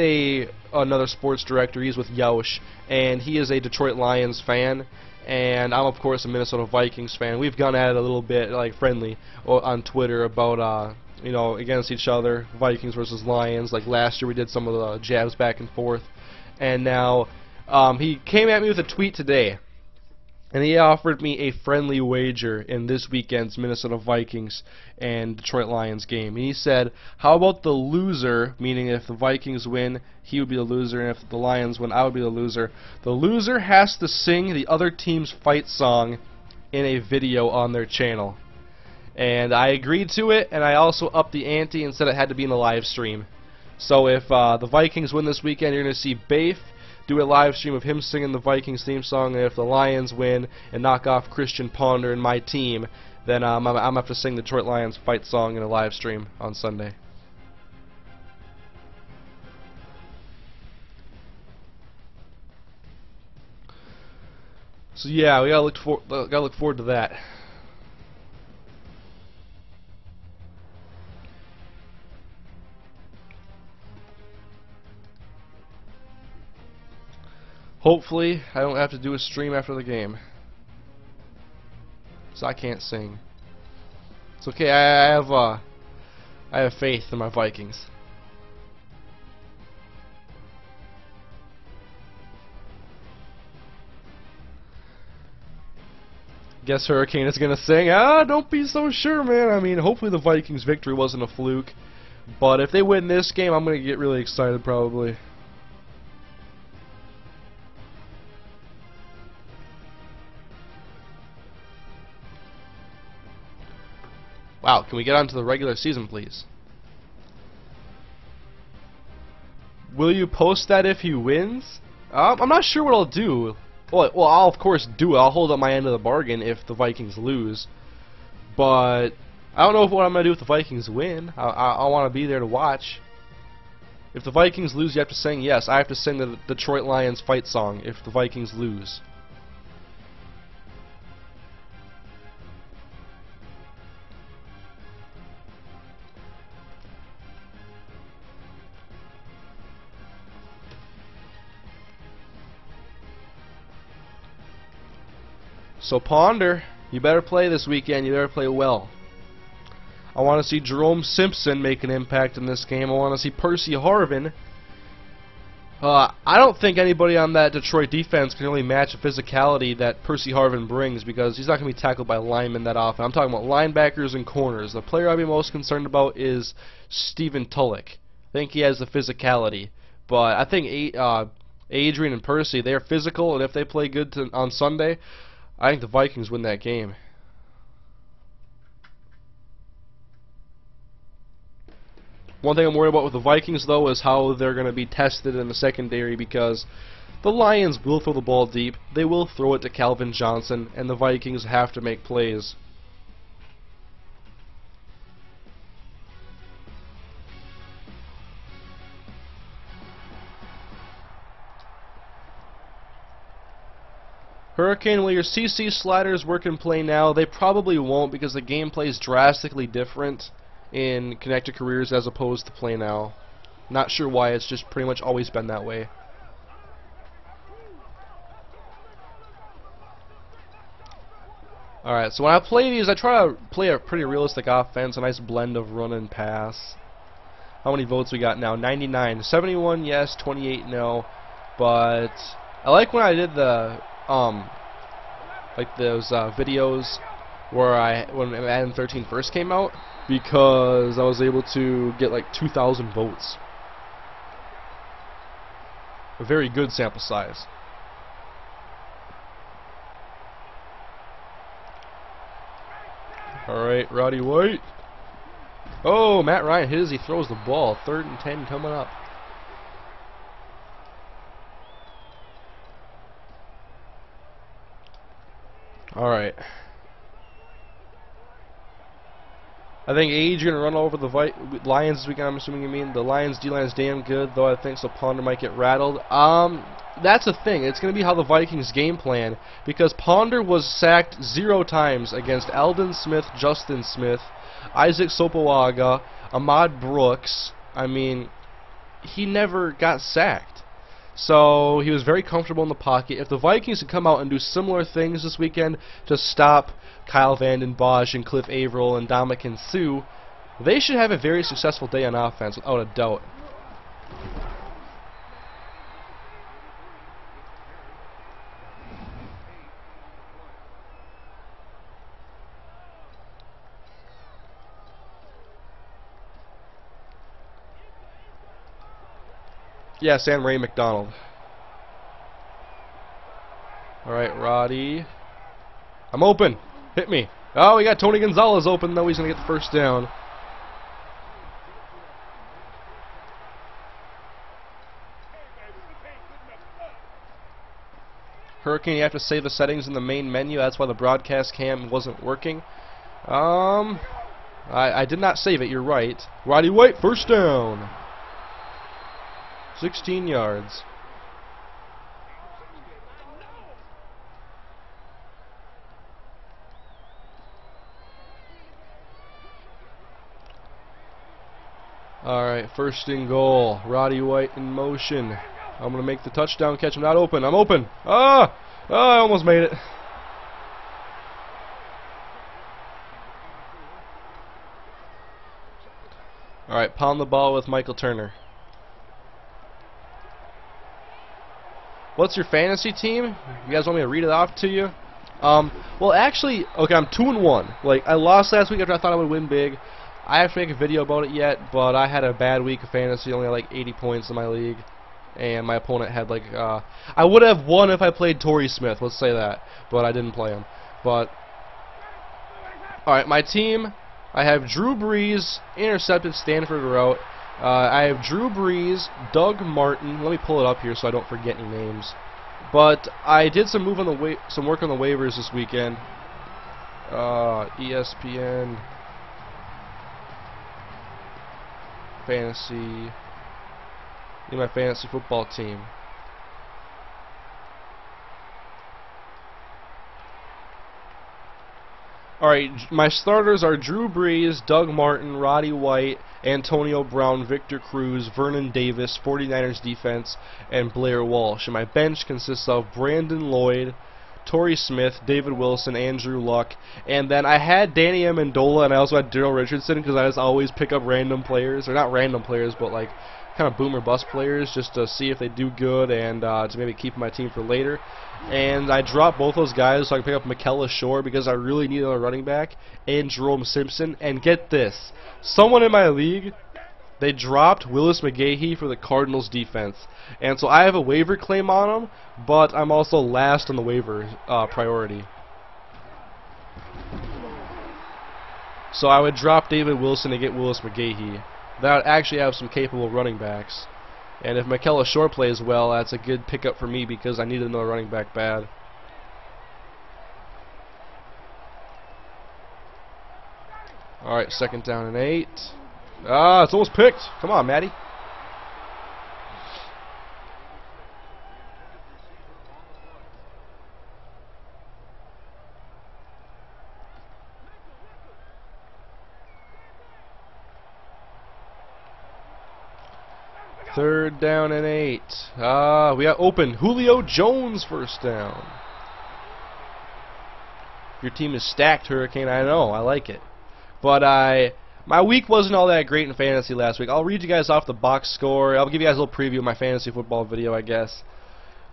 another sports director. He's with Yoush, and he is a Detroit Lions fan. And I'm of course a Minnesota Vikings fan. We've gone at it a little bit, like friendly, on Twitter about you know, against each other, Vikings versus Lions. Like last year we did some of the jabs back and forth, and now he came at me with a tweet today, and he offered me a friendly wager in this weekend's Minnesota Vikings and Detroit Lions game. And he said, how about the loser, meaning if the Vikings win, he would be the loser, and if the Lions win, I would be the loser. The loser has to sing the other team's fight song in a video on their channel. And I agreed to it, and I also upped the ante and said it had to be in a live stream. So if the Vikings win this weekend, you're going to see Bafe do a live stream of him singing the Vikings theme song, and if the Lions win and knock off Christian Ponder and my team, then I'm going to have to sing the Detroit Lions fight song in a live stream on Sunday. So yeah, we gotta look forward to that. Hopefully, I don't have to do a stream after the game, so I can't sing. It's okay. I have faith in my Vikings. Guess Hurricane is gonna sing. Don't be so sure, man. I mean, hopefully the Vikings' victory wasn't a fluke, but if they win this game, I'm gonna get really excited probably. Wow, can we get on to the regular season, please? Will you post that if he wins? I'm not sure what I'll do. Well, I'll of course do it. I'll hold up my end of the bargain if the Vikings lose. But I don't know what I'm going to do if the Vikings win. I want to be there to watch. If the Vikings lose, you have to sing. Yes, I have to sing the Detroit Lions fight song if the Vikings lose. So Ponder, you better play this weekend. You better play well. I want to see Jerome Simpson make an impact in this game. I want to see Percy Harvin. I don't think anybody on that Detroit defense can really match the physicality that Percy Harvin brings because he's not going to be tackled by linemen that often. I'm talking about linebackers and corners. The player I'd be most concerned about is Stephen Tulloch. I think he has the physicality. But I think Adrian and Percy, they're physical, and if they play good on Sunday, I think the Vikings win that game. One thing I'm worried about with the Vikings, though, is how they're going to be tested in the secondary because The Lions will throw the ball deep, they will throw it to Calvin Johnson, and the Vikings have to make plays. Hurricane, will your CC sliders work in play now? They probably won't because the gameplay is drastically different in Connected Careers as opposed to play now. Not sure why, it's just pretty much always been that way. Alright, so when I play these, I try to play a pretty realistic offense, a nice blend of run and pass. How many votes we got now? 99. 71 yes, 28 no. But I like when I did the like those videos where when Madden 13 first came out, because I was able to get like 2,000 votes. A very good sample size. Alright, Roddy White. Oh, Matt Ryan hit as he throws the ball. 3rd and 10 coming up. Alright. I think Age going to run over the Lions this weekend, I'm assuming you mean. The Lions D-line is damn good, though I think so Ponder might get rattled. That's the thing. It's going to be how the Vikings game plan, because Ponder was sacked 0 times against Aldon Smith, Justin Smith, Isaac Sopoaga, Ahmad Brooks. I mean, he never got sacked. So he was very comfortable in the pocket. If the Vikings can come out and do similar things this weekend to stop Kyle Vanden Bosch and Cliff Averill and Dominican Sue, they should have a very successful day on offense, without a doubt. Yeah, Sam Ray McDonald. Alright, Roddy. I'm open. Hit me. Oh, we got Tony Gonzalez open, though. He's going to get the first down. Hurricane, you have to save the settings in the main menu. That's why the broadcast cam wasn't working. I did not save it. You're right. Roddy White, first down. 16 yards. Alright, 1st and goal. Roddy White in motion. I'm going to make the touchdown catch. I'm not open. I'm open. I almost made it. Alright, pound the ball with Michael Turner. What's your fantasy team? You guys want me to read it off to you? Well, actually, okay, I'm 2-1. Like, I lost last week after I thought I would win big. I have to make a video about it yet, but I had a bad week of fantasy. Only had like 80 points in my league, and my opponent had like I would have won if I played Torrey Smith. Let's say that, but I didn't play him. But all right, my team. I have Drew Brees, intercepted Stanford route. I have Drew Brees, Doug Martin. Let me pull it up here so I don't forget any names. But I did some work on the waivers this weekend. ESPN fantasy. In my fantasy football team. Alright, my starters are Drew Brees, Doug Martin, Roddy White, Antonio Brown, Victor Cruz, Vernon Davis, 49ers defense, and Blair Walsh. And my bench consists of Brandon Lloyd, Torrey Smith, David Wilson, Andrew Luck, and then I had Danny Amendola, and I also had Daryl Richardson, because I just always pick up random players, or not random players, but like kind of boom or bust players, just to see if they do good, and to maybe keep my team for later. And I dropped both those guys so I can pick up Michaela Shore, because I really need another running back, and Jerome Simpson. And get this, someone in my league, they dropped Willis McGahee for the Cardinals defense. And so I have a waiver claim on him, but I'm also last on the waiver priority. So I would drop David Wilson to get Willis McGahee. That would actually have some capable running backs. And if McKellar Shore plays well, that's a good pickup for me because I need another running back bad. Alright, 2nd down and 8. Ah, it's almost picked. Come on, Matty. Third down and 8. Ah, we got open. Julio Jones 1st down. Your team is stacked, Hurricane. I know. I like it. But my week wasn't all that great in fantasy last week. I'll read you guys off the box score. I'll give you guys a little preview of my fantasy football video, I guess.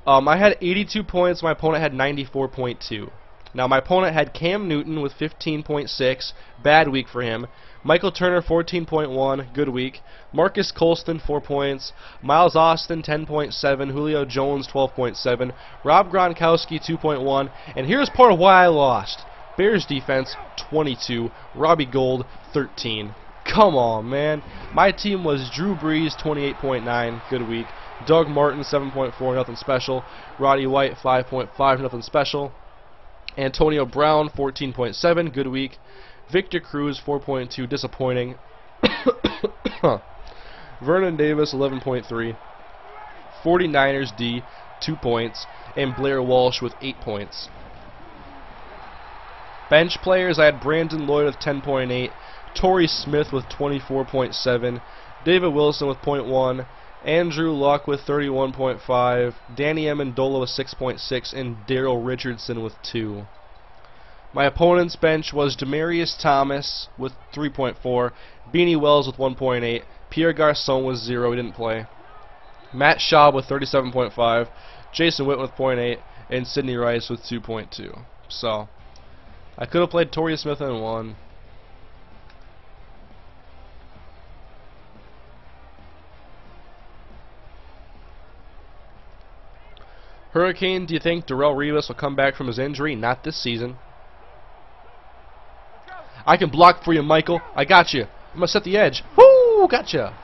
I had 82 points. My opponent had 94.2. Now, my opponent had Cam Newton with 15.6. Bad week for him. Michael Turner, 14.1. Good week. Marcus Colston, 4 points. Miles Austin, 10.7. Julio Jones, 12.7. Rob Gronkowski, 2.1. And here's part of why I lost. Bears defense, 22. Robbie Gould, 13. Come on, man. My team was Drew Brees, 28.9. Good week. Doug Martin, 7.4. Nothing special. Roddy White, 5.5. Nothing special. Antonio Brown, 14.7. Good week. Victor Cruz, 4.2. Disappointing. Vernon Davis, 11.3. 49ers D, 2 points. And Blair Walsh with 8 points. Bench players, I had Brandon Lloyd with 10.8. Torrey Smith with 24.7. David Wilson with 0.1. Andrew Luck with 31.5, Danny Amendola with 6.6, and Daryl Richardson with 2. My opponent's bench was Demarius Thomas with 3.4, Beanie Wells with 1.8, Pierre Garçon with 0, he didn't play. Matt Schaub with 37.5, Jason Witt with 0.8, and Sidney Rice with 2.2. So, I could have played Torrey Smith and won. Hurricane, do you think Darrelle Revis will come back from his injury? Not this season. I can block for you, Michael. I got you. I'm going to set the edge. Woo! Gotcha.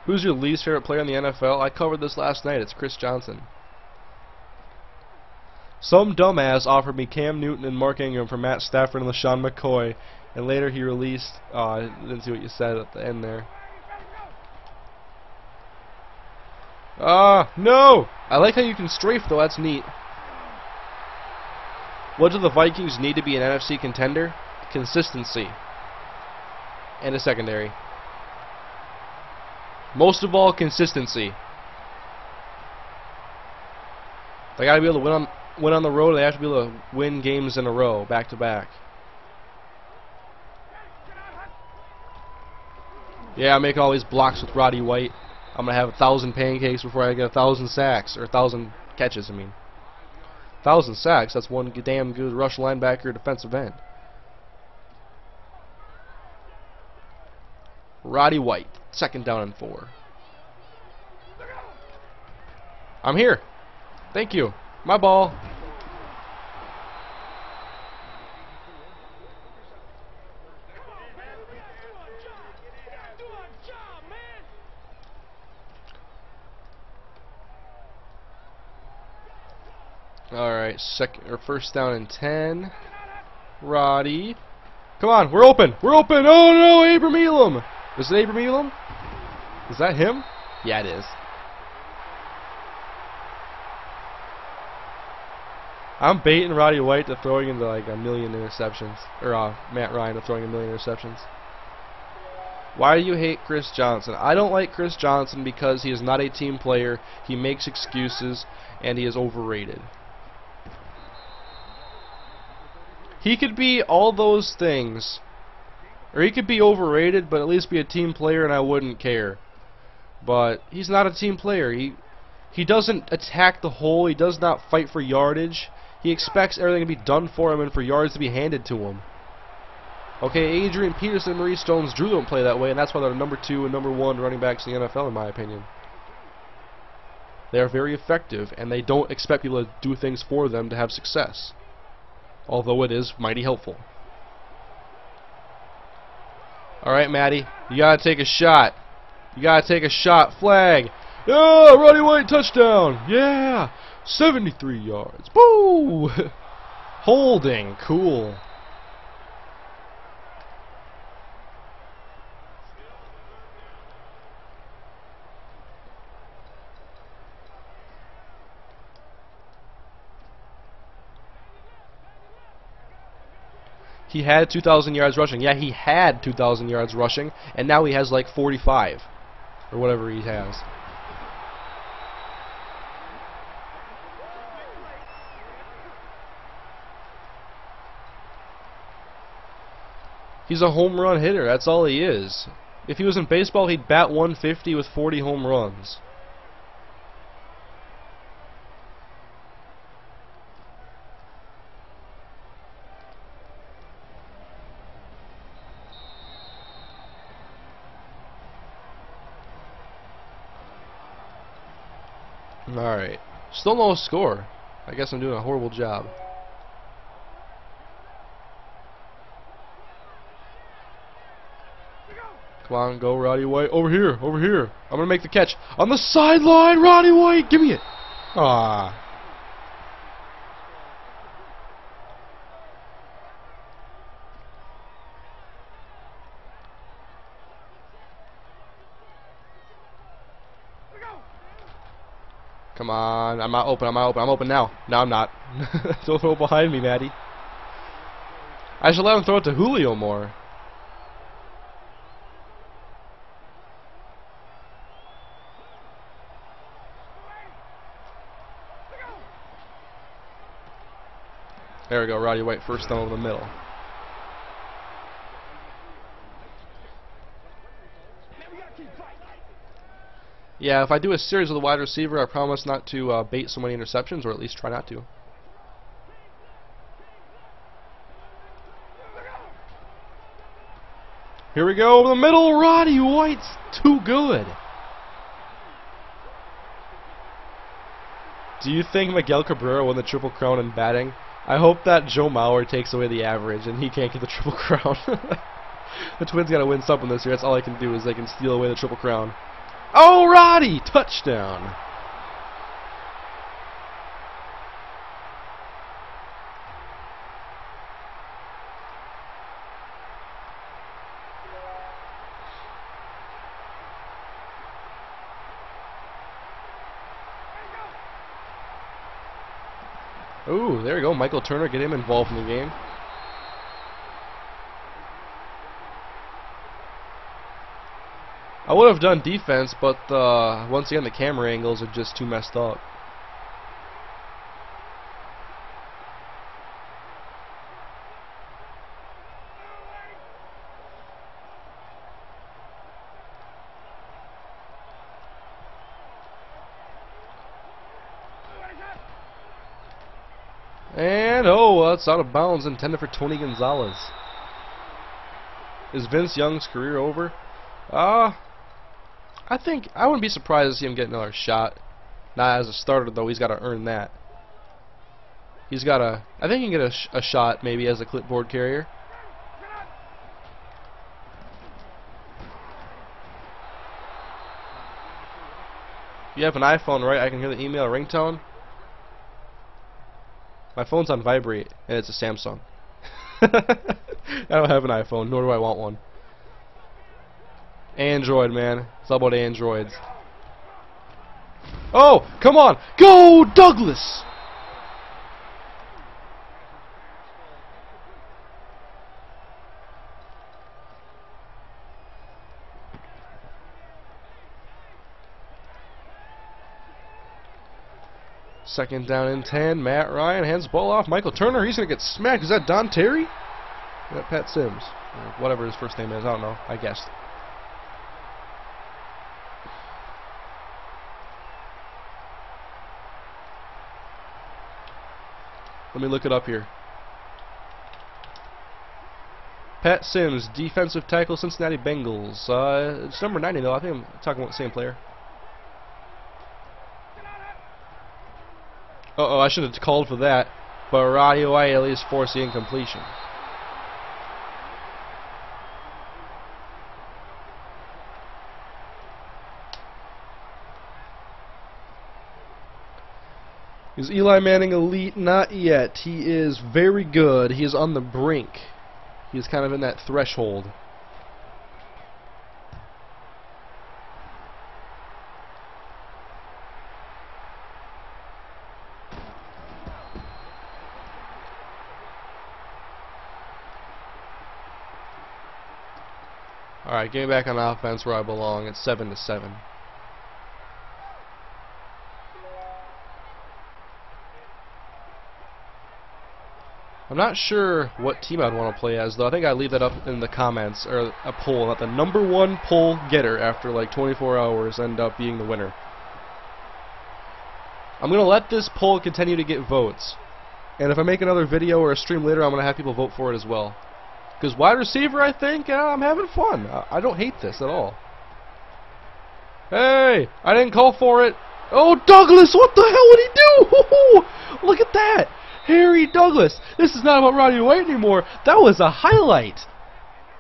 Who's your least favorite player in the NFL? I covered this last night. It's Chris Johnson. Some dumbass offered me Cam Newton and Mark Ingram for Matt Stafford and LaShawn McCoy, and later he released... I didn't see what you said at the end there. No! I like how you can strafe, though. That's neat. What do the Vikings need to be an NFC contender? Consistency. And a secondary. Most of all, consistency. They gotta be able to win on the road. They have to be able to win games in a row, back to back. Yeah, I'm making all these blocks with Roddy White. I'm going to have 1,000 pancakes before I get 1,000 sacks. Or 1,000 catches, I mean. 1,000 sacks, that's one damn good rush linebacker defensive end. Roddy White, 2nd down and 4. I'm here. Thank you. My ball. Alright, 1st down and 10. Roddy. Come on, we're open. We're open. Oh no, Abram Elam. Is it Abram Elam? Is that him? Yeah, it is. I'm baiting Roddy White to throwing into like a million interceptions. Or Matt Ryan to throwing a million interceptions. Why do you hate Chris Johnson? I don't like Chris Johnson because he is not a team player. He makes excuses and he is overrated. He could be all those things. Or he could be overrated, but at least be a team player and I wouldn't care. But he's not a team player. He doesn't attack the hole. He does not fight for yardage. He expects everything to be done for him and for yards to be handed to him. Okay, Adrian Peterson and Maurice Jones-Drew don't play that way, and that's why they're number 2 and number 1 running backs in the NFL, in my opinion. They are very effective, and they don't expect people to do things for them to have success. Although it is mighty helpful. Alright, Maddie. You gotta take a shot. You gotta take a shot. Flag. Yeah, Roddy White touchdown. Yeah. 73 yards. Woo! Holding. Cool. He had 2,000 yards rushing. Yeah, he had 2,000 yards rushing, and now he has like 45. Or whatever he has. He's a home run hitter. That's all he is. If he was in baseball, he'd bat 150 with 40 home runs. Alright. Still no score. I guess I'm doing a horrible job. Come on, go Roddy White. Over here, over here. I'm going to make the catch. On the sideline, Roddy White. Give me it. Ah. Come on. I'm not open. I'm not open. I'm open now. No, I'm not. Don't throw it behind me, Maddie. I should let him throw it to Julio more. There we go, Roddy White, first down over the middle. Yeah, if I do a series with a wide receiver, I promise not to bait so many interceptions, or at least try not to. Here we go, over the middle, Roddy White's too good. Do you think Miguel Cabrera won the Triple Crown in batting? I hope that Joe Mauer takes away the average and he can't get the Triple Crown. The Twins gotta win something this year. That's all I can do is they can steal away the Triple Crown. Oh, Roddy! Touchdown! Ooh, there we go. Michael Turner, get him involved in the game. I would have done defense, but once again the camera angles are just too messed up. And oh, that's out of bounds, intended for Tony Gonzalez. Is Vince Young's career over? I think I wouldn't be surprised to see him get another shot. Not as a starter though. He's got to earn that. He's got to. I think he can get a shot maybe as a clipboard carrier. You have an iPhone, right? I can hear the email ringtone. My phone's on vibrate, and it's a Samsung. I don't have an iPhone, nor do I want one. Android, man. It's all about Androids. Oh, come on. Go, Douglas! Second down and 10. Matt Ryan hands the ball off. Michael Turner, he's going to get smacked. Is that Don Terry? Or that Pat Sims? Or whatever his first name is. I don't know. I guessed. Let me look it up here. Pat Sims, defensive tackle, Cincinnati Bengals. It's number 90 though. I think I'm talking about the same player. Uh-oh, I should have called for that. But Roddy White at least forced the incompletion. Is Eli Manning elite? Not yet. He is very good. He is on the brink. He is kind of in that threshold. Alright, get me back on offense where I belong. It's 7-7. I'm not sure what team I'd want to play as, though. I think I'd leave that up in the comments, or a poll. Let the #1 poll getter after like 24 hours end up being the winner. I'm going to let this poll continue to get votes. And if I make another video or a stream later, I'm going to have people vote for it as well. Because wide receiver, I think, I'm having fun. I don't hate this at all. Hey, I didn't call for it. Oh, Douglas, what the hell would he do? Look at that. Harry Douglas. This is not about Roddy White anymore. That was a highlight.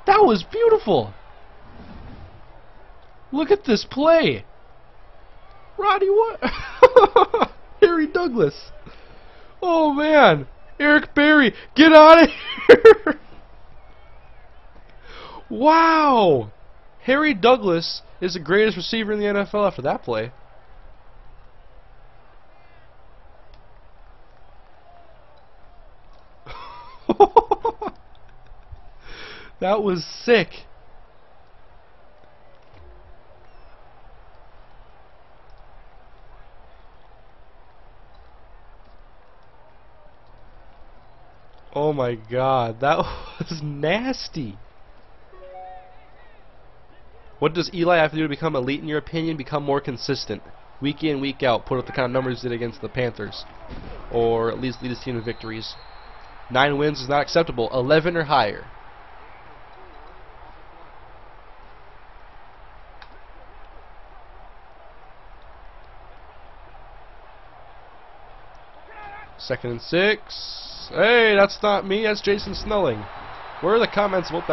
That was beautiful. Look at this play. Roddy White. Harry Douglas. Oh, man. Eric Berry, get out of here. Wow! Harry Douglas is the greatest receiver in the NFL after that play. That was sick. Oh my God, that was nasty. What does Eli have to do to become elite in your opinion? Become more consistent. Week in, week out. Put up the kind of numbers he did against the Panthers. Or at least lead his team to victories. 9 wins is not acceptable. 11 or higher. Second and 6. Hey, that's not me. That's Jason Snelling. Where are the comments about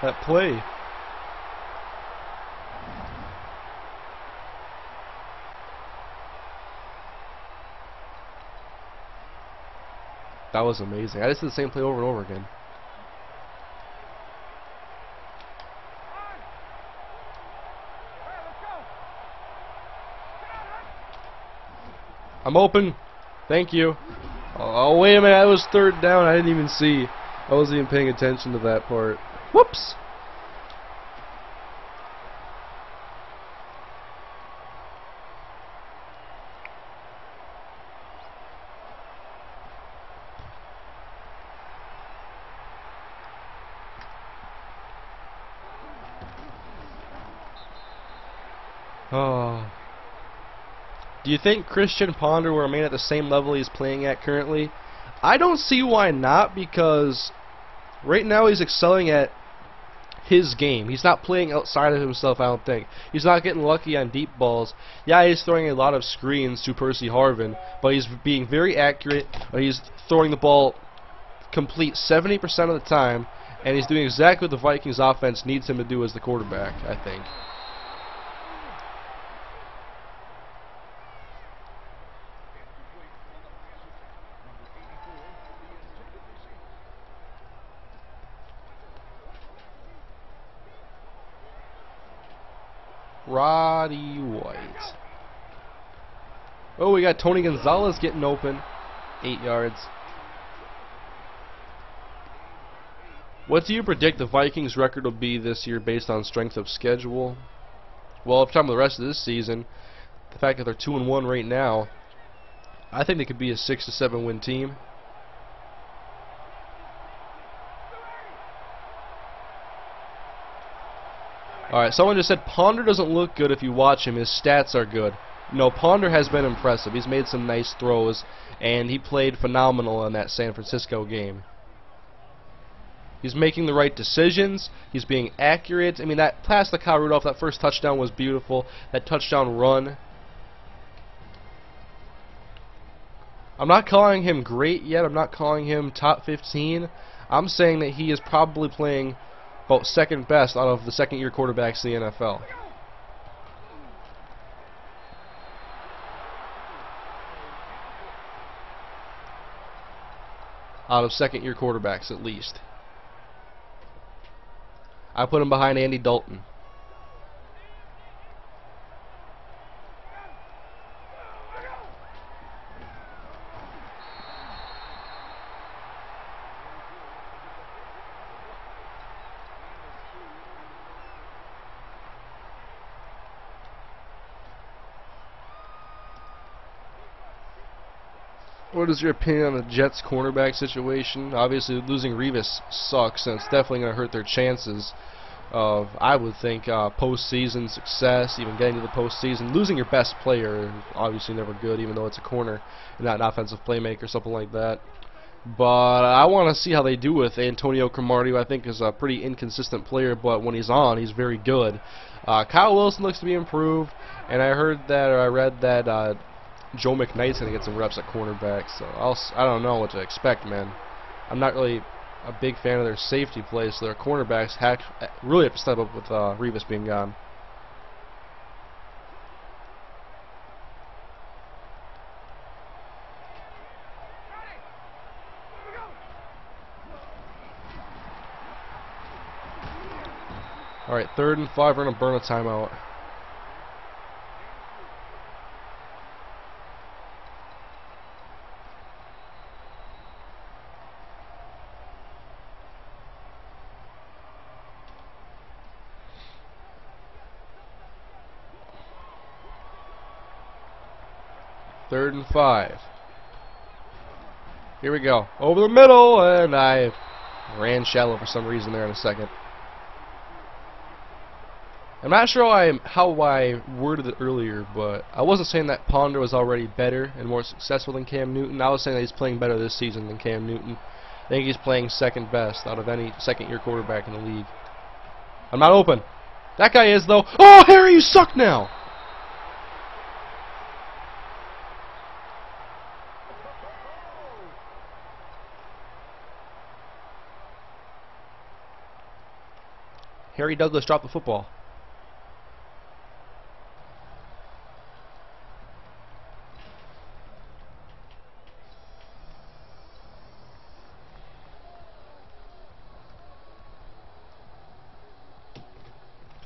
that play? That was amazing. I just did the same play over and over again. I'm open. Thank you. Oh, wait a minute. That was third down. I didn't even see. I wasn't even paying attention to that part. Whoops. Oh. Do you think Christian Ponder will remain at the same level he's playing at currently? I don't see why not, because right now he's excelling at his game. He's not playing outside of himself, I don't think. He's not getting lucky on deep balls. Yeah, he's throwing a lot of screens to Percy Harvin, but he's being very accurate. He's throwing the ball complete 70% of the time, and he's doing exactly what the Vikings offense needs him to do as the quarterback, I think. Roddy White. Oh, we got Tony Gonzalez getting open. 8 yards. What do you predict the Vikings' record will be this year based on strength of schedule? Well, if you're talking about the rest of this season, the fact that they're 2-1 right now, I think they could be a 6 to 7 win team. Alright, someone just said Ponder doesn't look good if you watch him. His stats are good. No, Ponder has been impressive. He's made some nice throws, and he played phenomenal in that San Francisco game. He's making the right decisions. He's being accurate. I mean, that pass to Kyle Rudolph, that first touchdown was beautiful. That touchdown run. I'm not calling him great yet. I'm not calling him top 15. I'm saying that he is probably playing about second best out of the second-year quarterbacks in the NFL. out of second-year quarterbacks at least. I put him behind Andy Dalton. What is your opinion on the Jets cornerback situation? Obviously, losing Revis sucks, and it's definitely going to hurt their chances of, I would think, postseason success, even getting to the postseason. Losing your best player is obviously never good, even though it's a corner and not an offensive playmaker, something like that. But I want to see how they do with Antonio Cromartie, who I think is a pretty inconsistent player, but when he's on, he's very good. Kyle Wilson looks to be improved, and I heard that, or I read that Joe McKnight's going to get some reps at cornerback, so I don't know what to expect, man. I'm not really a big fan of their safety play, so their cornerbacks really have to step up with Revis being gone. Alright, 3rd and 5, we're going to burn a timeout. Third and 5. Here we go. Over the middle, and I ran shallow for some reason there in a second. I'm not sure how I worded it earlier, but I wasn't saying that Ponder was already better and more successful than Cam Newton. I was saying that he's playing better this season than Cam Newton. I think he's playing second best out of any second-year quarterback in the league. I'm not open. That guy is, though. Oh, Harry, you suck now! Harry Douglas dropped the football.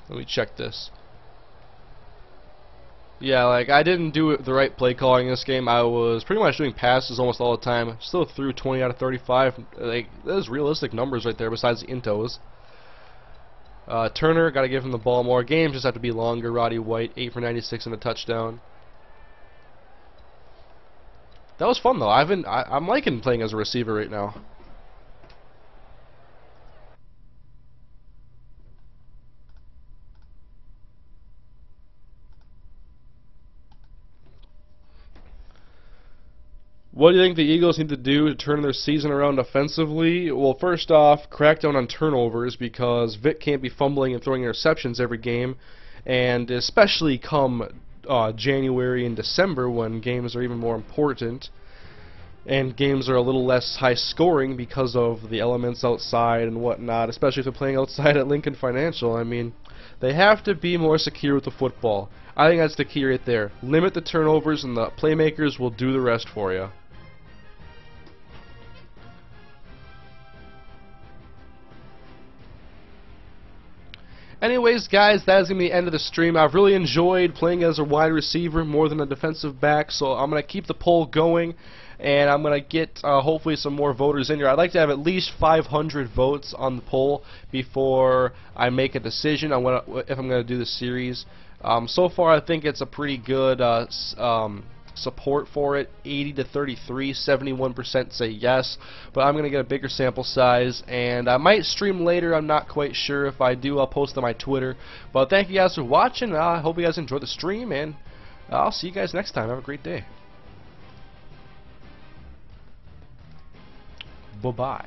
Let me check this. Yeah, like, I didn't do the right play calling in this game. I was pretty much doing passes almost all the time. Still threw 20 out of 35. Like, those realistic numbers right there besides the intos. Turner, got to give him the ball more. Games just have to be longer. Roddy White, 8 for 96 and a touchdown. That was fun, though. I'm liking playing as a receiver right now. What do you think the Eagles need to do to turn their season around offensively? Well, first off, crack down on turnovers, because Vic can't be fumbling and throwing interceptions every game, and especially come January and December when games are even more important and games are a little less high scoring because of the elements outside and whatnot, especially if they're playing outside at Lincoln Financial. I mean, they have to be more secure with the football. I think that's the key right there. Limit the turnovers and the playmakers will do the rest for you. Anyways, guys, that is going to be the end of the stream. I've really enjoyed playing as a wide receiver more than a defensive back, so I'm going to keep the poll going, and I'm going to get hopefully some more voters in here. I'd like to have at least 500 votes on the poll before I make a decision on if I'm going to do the series. So far, I think it's a pretty good support for it. 80 to 33, 71% say yes, but I'm going to get a bigger sample size, and I might stream later. I'm not quite sure. If I do, I'll post on my Twitter. But thank you guys for watching. I hope you guys enjoyed the stream, and I'll see you guys next time. Have a great day. Bye-bye.